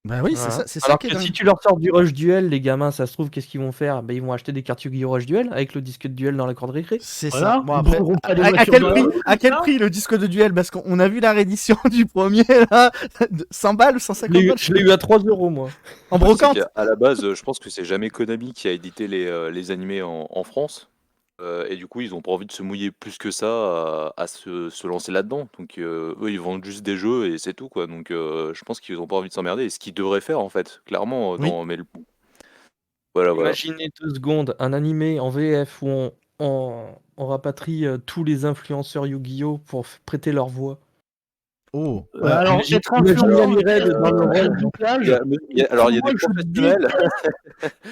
Bah oui, Voilà. c'est ça Alors qui est que dingue. si tu leur sors du Rush Duel, les gamins, ça se trouve, qu'est-ce qu'ils vont faire? Ils vont acheter des cartes Yu-Gi-Oh! Rush Duel avec le disque de duel dans la cour de récré. C'est Voilà. ça. Bon, Ils après, prendront pas des à voitures quel de- prix, comme à quel ça. prix le disque de duel? Parce qu'on a vu la réédition du premier, là, de 100 balles ou 150 balles Je l'ai eu à 3 euros, moi. en C'est brocante. qu'à la base, je pense que c'est jamais Konami qui a édité les animés en France. Et du coup, ils ont pas envie de se mouiller plus que ça à se lancer là-dedans. Donc, eux, ils vendent juste des jeux et c'est tout, quoi. Donc, je pense qu'ils ont pas envie de s'emmerder. Et ce qu'ils devraient faire, en fait, clairement, Oui. mais voilà. Imaginez 2 secondes un animé en VF où on rapatrie tous les influenceurs Yu-Gi-Oh! Pour prêter leur voix. Oh. Alors, imagine- être imagine influent Yami Red dans le rôle du Il y a, alors, il y a Moi, des je professionnels.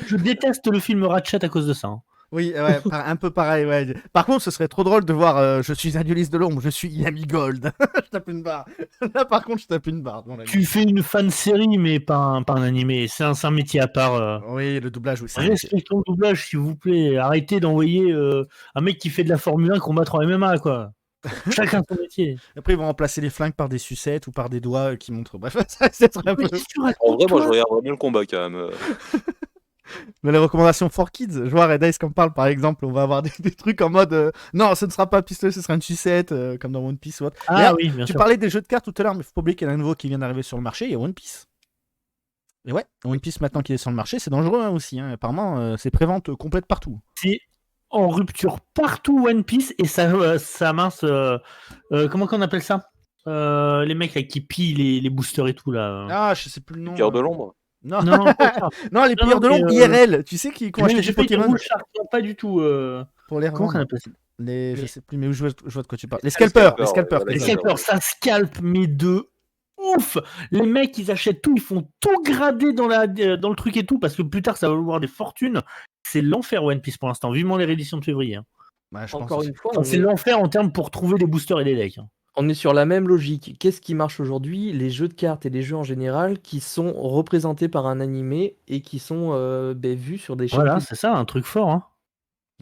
je déteste le film Ratchet à cause de ça. Hein. Oui, ouais, un peu pareil, ouais. Par contre, ce serait trop drôle de voir je suis un dueliste de l'ombre, je suis Yami Gold. Je tape une barre. Là, par contre, je tape une barre. Devant la Tu fais une fan série, mais pas un animé. C'est un métier à part. Oui, le doublage, oui, c'est un métier. Respectons le doublage, s'il vous plaît. Arrêtez d'envoyer un mec qui fait de la Formule 1 combattre en MMA, quoi. Chacun son métier. Après, ils vont remplacer les flingues par des sucettes ou par des doigts qui montrent. Bref, ça, c'est un peu. Mais qu'est-ce que tu racontes, En vrai, moi, je toi regarde bien le combat quand même. Mais les recommandations for kids, je vois Red Ice comme parle par exemple, on va avoir des trucs en mode non, ce ne sera pas un pistolet, ce sera une sucette, comme dans One Piece ou autre. Ah D'ailleurs, oui, bien tu sûr. parlais des jeux de cartes tout à l'heure, mais faut pas oublier qu'il y en a un nouveau qui vient d'arriver sur le marché, il y a One Piece. Et ouais, One Piece maintenant qui est sur le marché, c'est dangereux hein, aussi. Hein. Apparemment, c'est prévente complète partout. C'est en rupture partout One Piece et ça mince. Comment qu'on appelle ça Les mecs là, qui pillent les boosters et tout là. Ah, je sais plus le nom. Pierre de l'ombre. Non, Non, non, pas ça. non, les Non, pilleurs de mais, l'ombre IRL, tu sais qui ont acheté J'ai des fait des Pokémon rouges sharks, pas du tout. pour les Comment qu'on revendre. appelle ça Je sais plus, mais je vois de quoi tu parles. Les scalpers, scalpers, les scalpers. voilà, Les Exactement. scalpers, ça scalpe, mais de ouf. Les mecs, ils achètent tout, ils font tout grader dans le truc et tout, parce que plus tard, ça va valoir des fortunes. C'est l'enfer One Piece pour l'instant, vivement les rééditions de février. Hein. Ouais, je pense Encore aussi. une fois, Enfin, c'est l'enfer en termes pour trouver des boosters et des decks. Hein. on est sur la même logique. Qu'est-ce qui marche aujourd'hui? Les jeux de cartes et les jeux en général qui sont représentés par un animé et qui sont vus sur des chaînes. Voilà, publiques. c'est ça, un truc fort. Hein.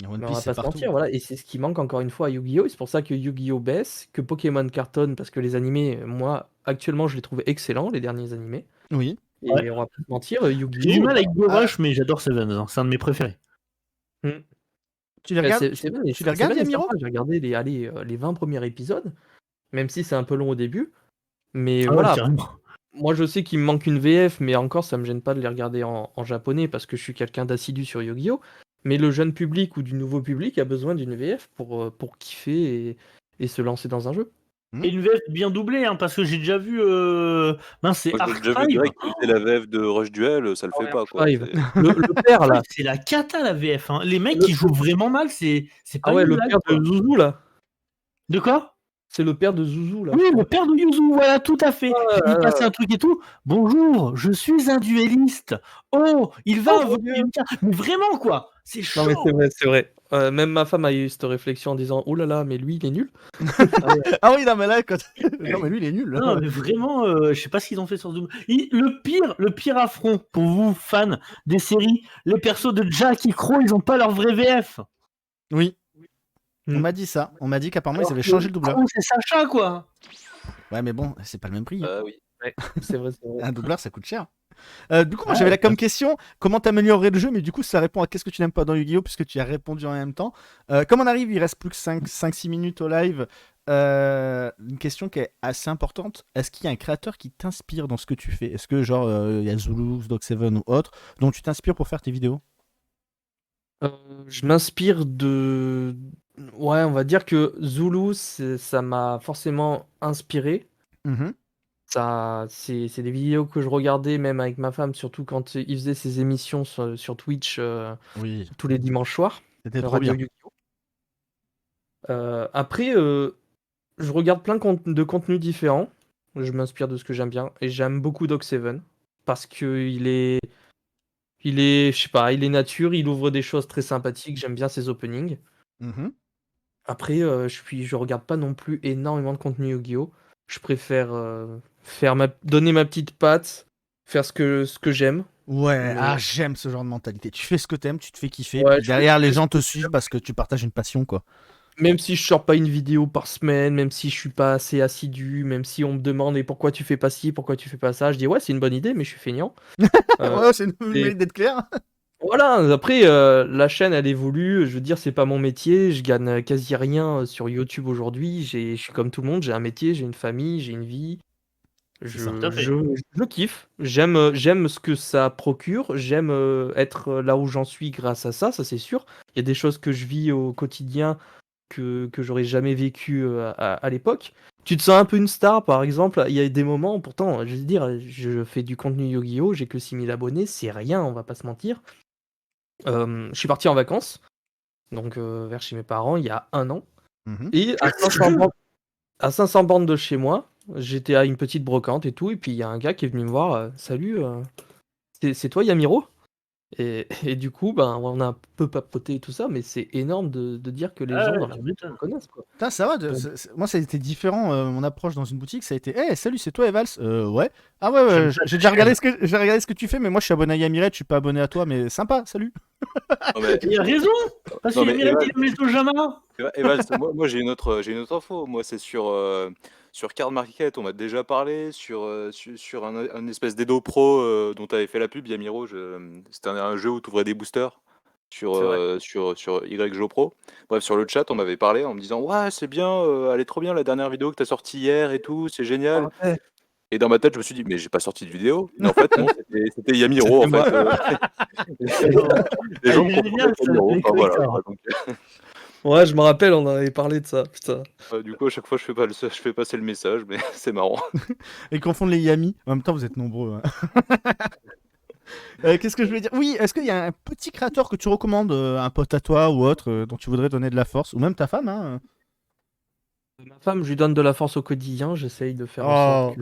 One Mais on Piece, va c'est pas se partout. mentir, voilà. Et c'est ce qui manque encore une fois à Yu-Gi-Oh! C'est pour ça que Yu-Gi-Oh! Baisse, que Pokémon cartonne, parce que les animés, moi, actuellement, je les trouve excellents, les derniers animés. Oui. Et Ouais. on va pas se mentir, J'ai du Yu-Gi-Oh! mal avec Go Rush, mais j'adore Seven, hein. C'est un de mes préférés. Tu les regardes Seven tu les regardes, Seven est Yamiro sympa. J'ai regardé les 20 premiers épisodes, même si c'est un peu long au début. Mais Ah ouais, voilà, carrément. moi je sais qu'il me manque une VF, mais encore ça me gêne pas de les regarder en japonais parce que je suis quelqu'un d'assidu sur Yu-Gi-Oh! Mais le jeune public ou du nouveau public a besoin d'une VF pour kiffer et se lancer dans un jeu. Et une VF bien doublée, hein, parce que j'ai déjà vu. Mince, c'est Moi, j'ai déjà vu Archive. Greg poser la VF de Rush Duel, ça le fait pas, quoi. Archive. C'est- Le père là. C'est la cata la VF. Hein. Les mecs Le- qui jouent vraiment mal, c'est pas Ah ouais, une le blague, père quoi. de Zouzou là. De quoi? C'est le père de Zouzou là. Oui, je le crois. père de Yuzu, voilà, tout à fait. Ah, Il passe un truc et tout. Bonjour, je suis un duelliste. Oh, il va Oh, invoquer mon une carte. Mais vraiment, quoi. C'est chaud. Non mais c'est vrai, c'est vrai. Même ma femme a eu cette réflexion en disant oh là là, mais lui il est nul. Ah oui, non, mais là, quand... non, mais lui, il est nul. Là. Non, mais vraiment, je sais pas ce qu'ils ont fait sur ce double. Le pire affront pour vous, fans des séries, les persos de Jack et Crow, ils ont pas leur vrai VF. Oui. On Mm. m'a dit ça. On m'a dit qu'apparemment, ils Alors avaient que changé le doubleur. Crow, c'est Sacha, quoi. Ouais, mais bon, c'est pas le même prix. oui. C'est vrai, c'est vrai. Un doubleur, ça coûte cher. Du coup, moi, Ouais, j'avais là comme question comment t'améliorer le jeu, mais du coup, ça répond à qu'est-ce que tu n'aimes pas dans Yu-Gi-Oh! Puisque tu y as répondu en même temps. Comme on arrive, il reste plus que 5-6 minutes au live. Une question qui est assez importante. Est-ce qu'il y a un créateur qui t'inspire dans ce que tu fais? Est-ce que, genre, il y a Zulu, Dog7 ou autre, dont tu t'inspires pour faire tes vidéos? Je m'inspire de. Ouais, on va dire que Zulu, ça m'a forcément inspiré. Mhm. C'est des vidéos que je regardais même avec ma femme, surtout quand il faisait ses émissions sur Twitch Oui, tous les dimanches soirs. c'était trop Radio bien. Yu-Gi-Oh! Après, je regarde plein de contenus différents. Je m'inspire de ce que j'aime bien. Et j'aime beaucoup Dog7 parce qu'il est. Je sais pas, il est nature, il ouvre des choses très sympathiques. J'aime bien ses openings. Mhm. Après, je regarde pas non plus énormément de contenu Yu-Gi-Oh! Je préfère donner ma petite patte, faire ce que j'aime. Ouais, Mais- j'aime ce genre de mentalité. Tu fais ce que t'aimes, tu te fais kiffer, Ouais, puis je derrière, fais les ce gens que te suivent parce que tu partages une passion, quoi. Même si je sors pas une vidéo par semaine, même si je suis pas assez assidu, même si on me demande et pourquoi tu fais pas ci, pourquoi tu fais pas ça, je dis ouais, c'est une bonne idée, mais je suis feignant. Ouais, c'est une et- mérite d'être clair. Voilà, après, la chaîne, elle évolue. Je veux dire, c'est pas mon métier. Je gagne quasi rien sur YouTube aujourd'hui. Je suis comme tout le monde, j'ai un métier, j'ai une famille, j'ai une vie. C'est ça, tout Je, à fait. je kiffe. J'aime ce que ça procure. J'aime être là où j'en suis grâce à ça, ça c'est sûr. Il y a des choses que je vis au quotidien que j'aurais jamais vécu à l'époque. Tu te sens un peu une star, par exemple. Il y a des moments, pourtant, je veux dire, je fais du contenu Yu-Gi-Oh! J'ai que 6000 abonnés, c'est rien, on va pas se mentir. Je suis parti en vacances, donc vers chez mes parents il y a 1 an. Mhm. Et à 500 bornes de chez moi, j'étais à une petite brocante et tout, et puis il y a un gars qui est venu me voir, salut, c'est toi Yamiro? Et du coup, ben, on a un peu papoté et tout ça, mais c'est énorme de dire que les Ah gens ouais, dans la tu rue m'étonnes. me connaissent, quoi. Putain, ça va. Donc, Moi, ça a été différent. Mon approche dans une boutique, ça a été hey, salut, c'est toi, Evals Ouais. Ah ouais, J'aime j'ai pas j'ai ta déjà regardé chaîne. j'ai regardé ce que tu fais, mais moi, je suis abonné à Yamiret, je suis pas abonné à toi, mais sympa, salut. Non, mais, Il a raison, parce non, qu'il a mais mis la Eval, télé au Jama. Evals, moi j'ai une autre info. Moi, c'est sur Card Market, on m'a déjà parlé, sur un espèce d'Edo Pro dont tu avais fait la pub, Yamiro. C'était un jeu où tu ouvrais des boosters C'est vrai. sur YJO Pro. Bref, sur le chat, on m'avait parlé en me disant ouais, c'est bien, elle est trop bien la dernière vidéo que tu as sortie hier et tout, c'est génial. ouais, Et dans ma tête, je me suis dit, mais j'ai pas sorti de vidéo. Mais en fait, non, c'était Yamiro. c'était En moi. fait, les Ah, gens il me est confondaient génial, avec ça, Yamiro. les Enfin voilà. collecteurs. Quoi. Donc, Ouais, je me rappelle, on en avait parlé de ça, putain. du coup, à chaque fois, je fais passer le message, mais c'est marrant. Et confondre les Yami. En même temps, vous êtes nombreux. Hein. Qu'est-ce que je voulais dire? Oui, est-ce qu'il y a un petit créateur que tu recommandes, un pote à toi ou autre, dont tu voudrais donner de la force, ou même ta femme, hein? Ma femme, je lui donne de la force au quotidien, j'essaye de faire en sorte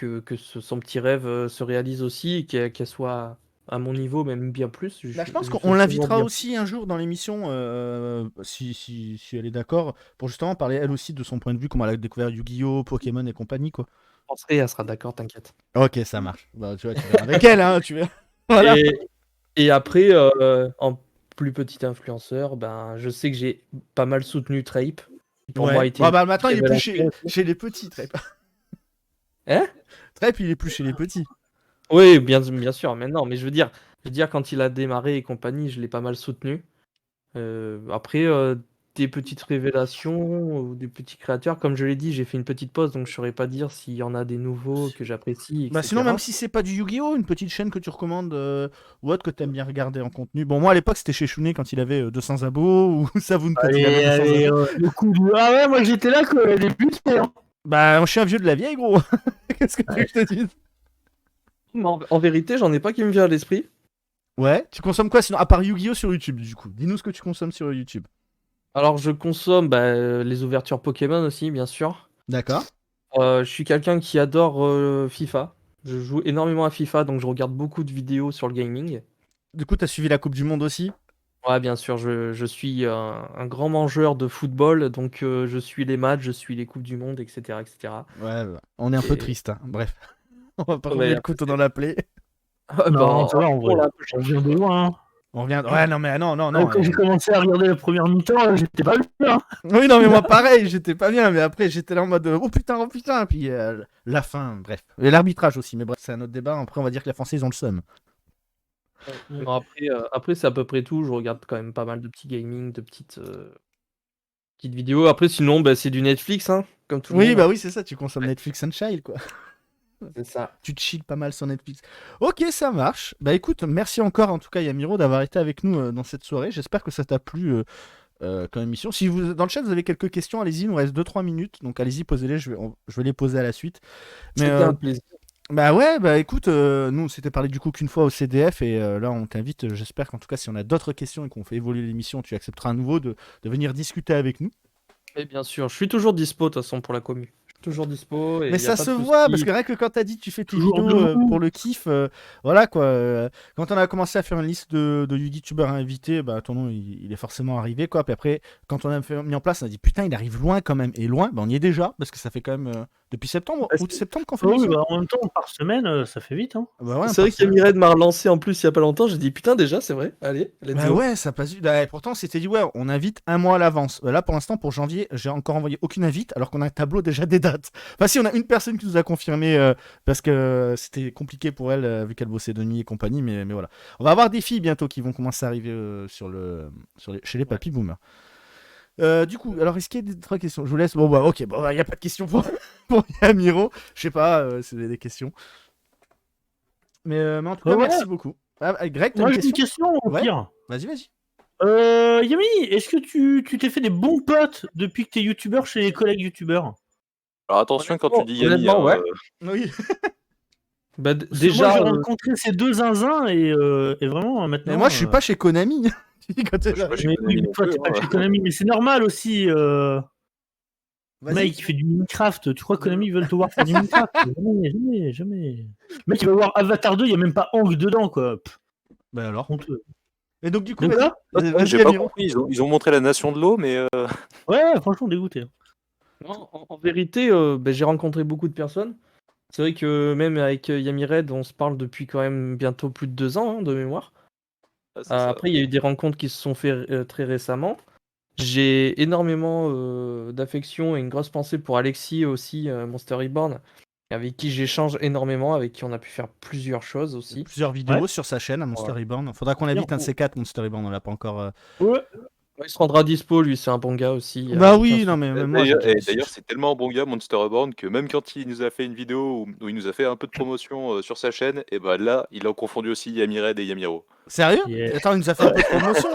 Oh. que son petit rêve se réalise aussi et qu'elle soit à mon niveau, même bien plus. Bah, je pense Je qu'on fais toujours l'invitera bien. aussi un jour dans l'émission, si elle est d'accord, pour justement parler elle aussi de son point de vue, comment elle a découvert Yu-Gi-Oh, Pokémon et compagnie, quoi. Je penserai, elle sera d'accord, t'inquiète. Ok, ça marche. Bah, tu vois, tu verras avec elle, hein, tu verras. Voilà. Et après, en plus petit influenceur, ben, je sais que j'ai pas mal soutenu Trape, qui pour moi a Ouais. été Bon, une bah, maintenant, il est plus révélation. chez les petits, Trep. Hein? Trep, il est plus chez les petits. Oui, bien sûr, mais non, mais je veux dire, quand il a démarré et compagnie, je l'ai pas mal soutenu. Après, des petites révélations ou des petits créateurs, comme je l'ai dit, j'ai fait une petite pause, donc je saurais pas dire s'il y en a des nouveaux que j'apprécie, Bah, sinon, etc. même si c'est pas du Yu-Gi-Oh, une petite chaîne que tu recommandes ou autre que t'aimes bien regarder en contenu. Bon, moi, à l'époque, c'était chez Shouné quand il avait 200 abos, ou Savoun quand il avait Allez, 200 abos. le coup du... Ah ouais, moi j'étais là quand elle est plus hein. Bah, je suis un vieux de la vieille, gros. Qu'est-ce que tu veux que je te dise? Mais en vérité, j'en ai pas qui me vient à l'esprit. Ouais, tu consommes quoi sinon, à part Yu-Gi-Oh sur YouTube, du coup? Dis-nous ce que tu consommes sur YouTube. Alors, je consomme les ouvertures Pokémon aussi, bien sûr. D'accord. Je suis quelqu'un qui adore FIFA. Je joue énormément à FIFA, donc je regarde beaucoup de vidéos sur le gaming. Du coup, t'as suivi la Coupe du Monde aussi? Ouais, bien sûr, je suis un grand mangeur de football, donc je suis les matchs, je suis les Coupes du Monde, etc., etc. Ouais, bah, on est un peu Et- triste, hein. Bref. On va pas Ouais, remettre le après, couteau dans la plaie. Ah, Non, ben, ça va en vrai. on l'a un peu On changé. vient de loin. Hein. On revient. Ouais, non, mais non, non, non. Quand j'ai commencé à regarder la première mi-temps, j'étais pas bien. Oui, non, mais moi, pareil, j'étais pas bien, mais après, j'étais là en mode oh putain, puis la fin, bref. Et l'arbitrage aussi, mais bref, c'est un autre débat. Après, on va dire que les Français, ils ont le seum. Non, après, c'est à peu près tout. Je regarde quand même pas mal de petits gaming, de petites vidéos. Après, sinon, bah, c'est du Netflix, hein, comme tout le Oui, monde. bah oui, c'est ça, tu consommes Netflix and chill, quoi. C'est ça. Tu te chill pas mal sur Netflix. Ok, ça marche. Bah écoute, merci encore en tout cas Yamiro d'avoir été avec nous dans cette soirée. J'espère que ça t'a plu comme émission. Si vous dans le chat vous avez quelques questions, allez-y, il nous reste 2-3 minutes. Donc allez-y, posez-les, je vais les poser à la suite. Mais C'était un plaisir. bah ouais, bah écoute, nous on s'était parlé du coup qu'une fois au CDF et là on t'invite, j'espère qu'en tout cas si on a d'autres questions et qu'on fait évoluer l'émission, tu accepteras à nouveau de venir discuter avec nous. Et bien sûr, je suis toujours dispo, de toute façon, pour la commu. Je suis toujours dispo. Et Mais y a ça pas se de voit, souci. parce que rien que quand t'as dit que tu fais tes Toujours vidéos debout. pour le kiff, voilà quoi. Quand on a commencé à faire une liste de YouTubeurs invités, bah ton nom il est forcément arrivé quoi. Puis après, quand on a mis en place, on a dit putain, il arrive loin quand même. Et loin, bah on y est déjà, parce que ça fait quand même Depuis septembre, Ah, c'est- août-septembre qu'on fait Oui, l'émission. bah, en même temps, par semaine, ça fait vite. Hein. Bah ouais, C'est vrai par semaine. qu'Amired m'a relancé en plus il y a pas longtemps. J'ai dit putain, déjà, c'est vrai. Allez, let's Bah go. ouais, ça passe vite. Bah, pourtant, c'était dit, ouais, on invite un mois à l'avance. Là, pour l'instant, pour janvier, j'ai encore envoyé aucune invite, alors qu'on a un tableau déjà des dates. Enfin, si, on a une personne qui nous a confirmé, parce que c'était compliqué pour elle, vu qu'elle bossait de nuit et compagnie, mais voilà. On va avoir des filles bientôt qui vont commencer à arriver chez les papy boomers. Du coup, alors, est-ce qu'il y a des 3 questions? Je vous laisse. Bon, bah, ok, bon, il n'y a pas de questions pour, pour Yamiro. Je sais pas si vous avez des questions. Mais en tout cas, Ouais, ouais. merci beaucoup. Ah, Greg, t'as Moi, une j'ai une question? question au Ouais. pire. Vas-y. Yami, est-ce que tu t'es fait des bons potes depuis que t'es youtubeur chez les collègues youtubeurs? Alors attention quand tu dis Yami, Honnêtement, ouais. Oui. Bah, Parce que déjà, moi, j'ai rencontré ces deux zinzins et vraiment, maintenant... Mais moi, je suis pas chez Konami. Quand je suis pas chez Mais Konami oui, non toi, plus, t'es pas hein. chez Konami, mais c'est normal aussi. Vas-y. Mec, il fait du Minecraft. Tu crois que Konami veulent te voir faire du Minecraft? Jamais. Mec, il va voir Avatar 2, il n'y a même pas Aang dedans, quoi. Pff, Bah alors. honteux. Et donc, du coup, De vas-y. quoi Vas-y, J'ai pas Amiro. compris, ils ont montré la nation de l'eau, mais Ouais, franchement, dégoûté. non, en vérité, bah, j'ai rencontré beaucoup de personnes. C'est vrai que même avec Yami Red, on se parle depuis quand même bientôt plus de 2 ans, hein, de mémoire. c'est ça. Après, il y a eu des rencontres qui se sont faites très récemment. J'ai énormément d'affection et une grosse pensée pour Alexis aussi, Monster Reborn, avec qui j'échange énormément, avec qui on a pu faire plusieurs choses aussi. Plusieurs vidéos Ouais. sur sa chaîne, à Monster Ouais. Reborn. Faudra qu'on invite un de ces 4 Monster Reborn. On l'a pas encore. Ouais. Il se rendra dispo, lui, c'est un bon gars aussi. Bah aucun oui, souci. non, mais même moi, j'ai D'ailleurs, déjà- d'ailleurs, c'est tellement un bon gars, Monster Reborn, que même quand il nous a fait une vidéo où il nous a fait un peu de promotion sur sa chaîne, et bah là, il a confondu aussi Yami Red et Yamiro. Sérieux? Yeah. Attends, il nous a fait un peu de promotion.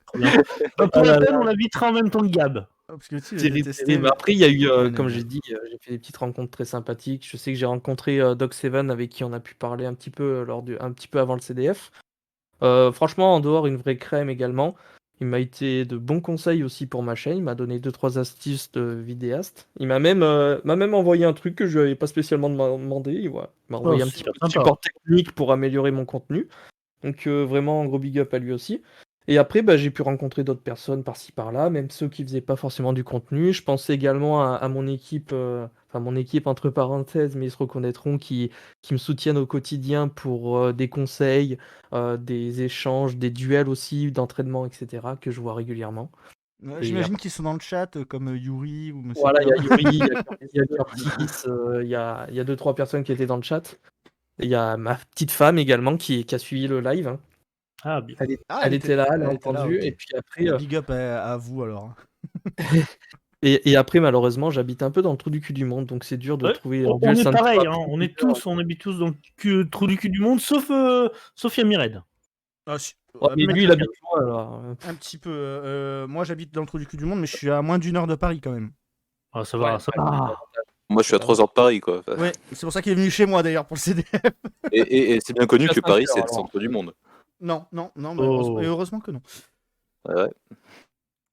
Trop bien. Bah, pour Ah la là peine, là. on l'invitera en même temps que Gab. Parce que tu sais, j'ai Terrible, testé. terrible. Après, il y a eu, Ouais, comme mais- j'ai dit, j'ai fait des petites rencontres très sympathiques. Je sais que j'ai rencontré Doc Seven avec qui on a pu parler un petit peu un petit peu avant le CDF. Franchement, en dehors, une vraie crème également. Il m'a été de bons conseils aussi pour ma chaîne. Il m'a donné 2-3 astuces de vidéaste. Il m'a même envoyé un truc que je lui avais pas spécialement demandé. Voilà. Il m'a envoyé un petit super peu de sympa. support technique pour améliorer mon contenu. Donc vraiment un gros big up à lui aussi. Et après, bah, j'ai pu rencontrer d'autres personnes par-ci par-là, même ceux qui faisaient pas forcément du contenu. Je pensais également à mon équipe, enfin mon équipe entre parenthèses, mais ils se reconnaîtront, qui me soutiennent au quotidien pour des conseils, des échanges, des duels aussi, d'entraînement, etc., que je vois régulièrement. Ouais, Et J'imagine après, qu'ils sont dans le chat, comme Yuri ou Monsieur voilà, il y a Tom. Yuri, il y a Curtis, il y a 2-3 personnes qui étaient dans le chat. Et il y a ma petite femme également qui a suivi le live, hein. Ah, bien. Elle était là, elle a elle était là, entendu, ok. et puis après, Big up à vous alors. et après malheureusement, j'habite un peu dans le trou du cul du monde, donc c'est dur de Ouais, trouver un on duel est Sound pareil, Trap. hein. On habite tous dans le trou du cul du monde, sauf Yami Red. Oh, mais mais lui, il très habite loin, alors. Un petit peu. Moi, j'habite dans le trou du cul du monde, mais je suis à moins d'1 heure de Paris quand même. Ah, ça Ouais, va, ça ouais, va. Moi, je suis à 3 heures de Paris, quoi. Enfin, Ouais, c'est pour ça qu'il est venu chez moi d'ailleurs pour le CDF. et c'est bien connu Je suis que à 5 Paris, heures, c'est le alors. centre du monde. Non, bah, Oh. heureusement que non. Ouais.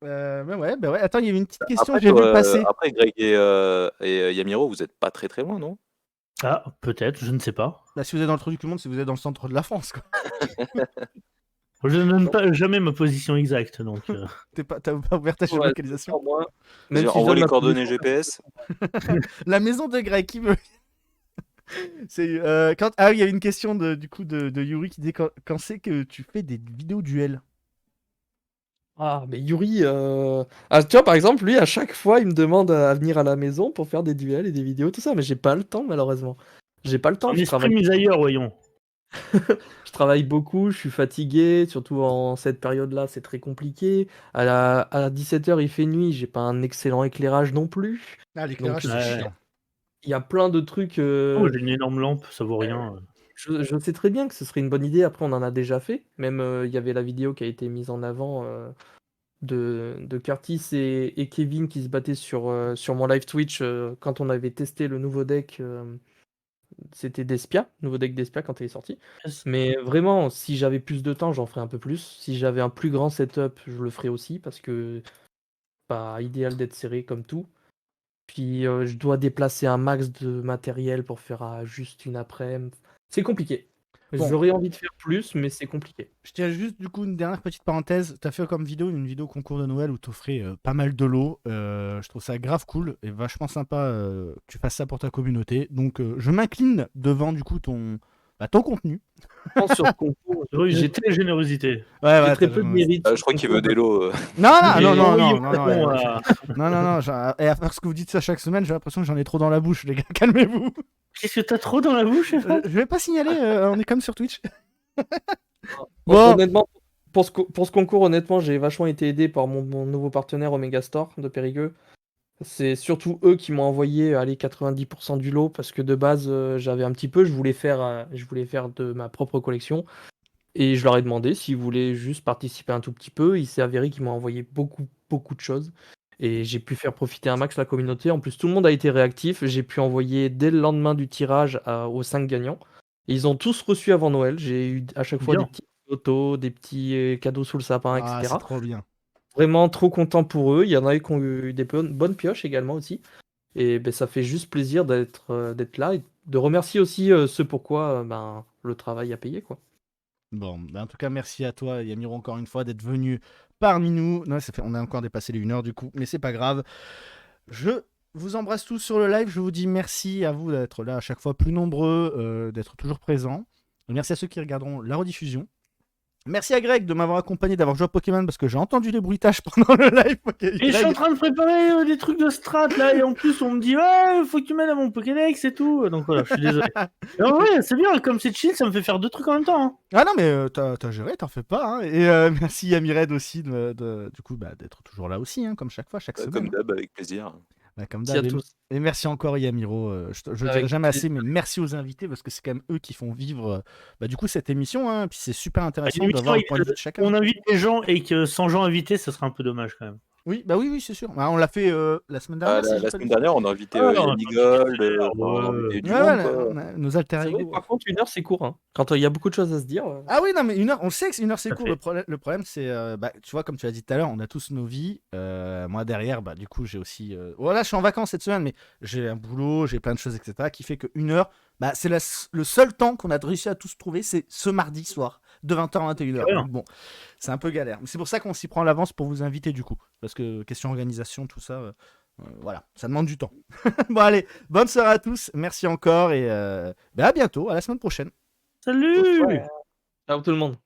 Bah ouais. Attends, il y avait une petite question Après, que j'ai vu passer. après, Greg et Yamiro, vous êtes pas très très loin, non? Ah, peut-être, je ne sais pas. Bah, si vous êtes dans le trou du cul du monde, si vous êtes dans le centre de la France, quoi. Je ne donne pas jamais ma position exacte, donc. T'as pas ouvert ta Ouais, géolocalisation. sur moi. Vas-y, Même si je envoie donne les ma coordonnées position, GPS. La maison de Greg, qui veut. C'est ah oui, il y avait une question du coup de Yuri qui dit quand c'est que tu fais des vidéos duels. Ah, mais Yuri, ah, tu vois, par exemple, lui, à chaque fois, il me demande à venir à la maison pour faire des duels et des vidéos, tout ça, mais j'ai pas le temps, malheureusement. J'ai pas le temps, Un esprit mis ailleurs, voyons. je travaille beaucoup, je suis fatigué, surtout en cette période-là, c'est très compliqué. À 17h, il fait nuit, j'ai pas un excellent éclairage non plus. Ah, l'éclairage, Donc, c'est ouais. chiant. Il y a plein de trucs. Oh, j'ai une énorme lampe, ça vaut rien. Je sais très bien que ce serait une bonne idée. Après, on en a déjà fait. Même il y avait la vidéo qui a été mise en avant de Curtis et Kevin qui se battaient sur mon live Twitch quand on avait testé le nouveau deck. C'était Despia, nouveau deck Despia quand il est sorti. Mais vraiment, si j'avais plus de temps, j'en ferais un peu plus. Si j'avais un plus grand setup, je le ferais aussi parce que pas idéal d'être serré comme tout. Puis je dois déplacer un max de matériel pour faire juste une après-midi. C'est compliqué. Bon. J'aurais envie de faire plus, mais c'est compliqué. Je tiens juste du coup une dernière petite parenthèse. T'as fait comme vidéo une vidéo concours de Noël où t'offrais pas mal de lots. Je trouve ça grave cool et vachement sympa que tu fasses ça pour ta communauté. Donc je m'incline devant du coup ton contenu. Je pense sur le concours, J'ai très générosité. j'ai très peu de mérite. Je crois qu'il veut des lots. Non, Mais non, non, oui, non, bon, non, non, et à part ce que vous dites ça chaque semaine, j'ai l'impression que j'en ai trop dans la bouche, les gars. Calmez-vous. Qu'est-ce que t'as trop dans la bouche? Je vais pas signaler, on est comme sur Twitch. Bon, Bon. honnêtement, pour ce concours, honnêtement, j'ai vachement été aidé par mon nouveau partenaire Omega Store de Périgueux. C'est surtout eux qui m'ont envoyé 90% du lot parce que de base, j'avais un petit peu, je voulais faire de ma propre collection. Et je leur ai demandé s'ils voulaient juste participer un tout petit peu. Il s'est avéré qu'ils m'ont envoyé beaucoup, beaucoup de choses. Et j'ai pu faire profiter un max la communauté. En plus, tout le monde a été réactif. J'ai pu envoyer dès le lendemain du tirage aux 5 gagnants. Et ils ont tous reçu avant Noël. J'ai eu à chaque fois Bien. des petits photos, des petits cadeaux sous le sapin, Ah, etc. c'est trop bien. Vraiment trop content pour eux. Il y en a qui ont eu des bonnes pioches également aussi. Et ben, ça fait juste plaisir d'être là et de remercier aussi ceux pourquoi le travail a payé, quoi. Bon, en tout cas, merci à toi, Yamiro, encore une fois, d'être venu parmi nous. Non, on a encore dépassé les 1 heure du coup, mais c'est pas grave. Je vous embrasse tous sur le live. Je vous dis merci à vous d'être là à chaque fois plus nombreux, d'être toujours présents. Merci à ceux qui regarderont la rediffusion. Merci à Greg de m'avoir accompagné, d'avoir joué à Pokémon parce que j'ai entendu les bruitages pendant le live. Et je suis en train de préparer des trucs de strat là, et en plus on me dit ouais, faut que tu m'aides à mon Pokédex et tout. Donc voilà, je suis désolé. Mais en vrai, c'est bien, comme c'est chill, ça me fait faire 2 trucs en même temps. Hein. Ah non, mais t'as géré, t'en fais pas. Hein. Et merci à Mired aussi du coup d'être toujours là aussi, hein, comme chaque fois, chaque semaine. Comme d'hab, avec plaisir. Comme Merci à d'hab. tous. Et merci encore Yamiro. Je le Avec dirai jamais assez, plaisir. mais merci aux invités parce que c'est quand même eux qui font vivre du coup cette émission. Hein, puis c'est super intéressant Une d'avoir le émission point de vue de chacun. On invite des gens et que sans gens invités, ça serait un peu dommage quand même. Oui, oui, c'est sûr. On l'a fait la semaine dernière. La semaine dernière, on a invité Yannick Gold, on a invité du monde. Quoi. Nos alter C'est vrai, ego. par contre, 1 heure, c'est court. Hein. Quand il y a beaucoup de choses à se dire. Ah oui, non, mais 1 heure, on sait que 1 heure c'est Ça court. fait. Le problème, c'est, tu vois, comme tu as dit tout à l'heure, on a tous nos vies. Moi, derrière, du coup, j'ai aussi. Voilà, je suis en vacances cette semaine, mais j'ai un boulot, j'ai plein de choses, etc. Qui fait que 1 heure, c'est le seul temps qu'on a réussi à tous trouver, c'est ce mardi soir, de 20h à 21h. Donc, bon, c'est un peu galère. Mais c'est pour ça qu'on s'y prend à l'avance pour vous inviter, du coup. Parce que question organisation, tout ça. Voilà, ça demande du temps. Bon, allez, bonne soirée à tous. Merci encore et à bientôt, à la semaine prochaine. Salut! Ciao tout le monde.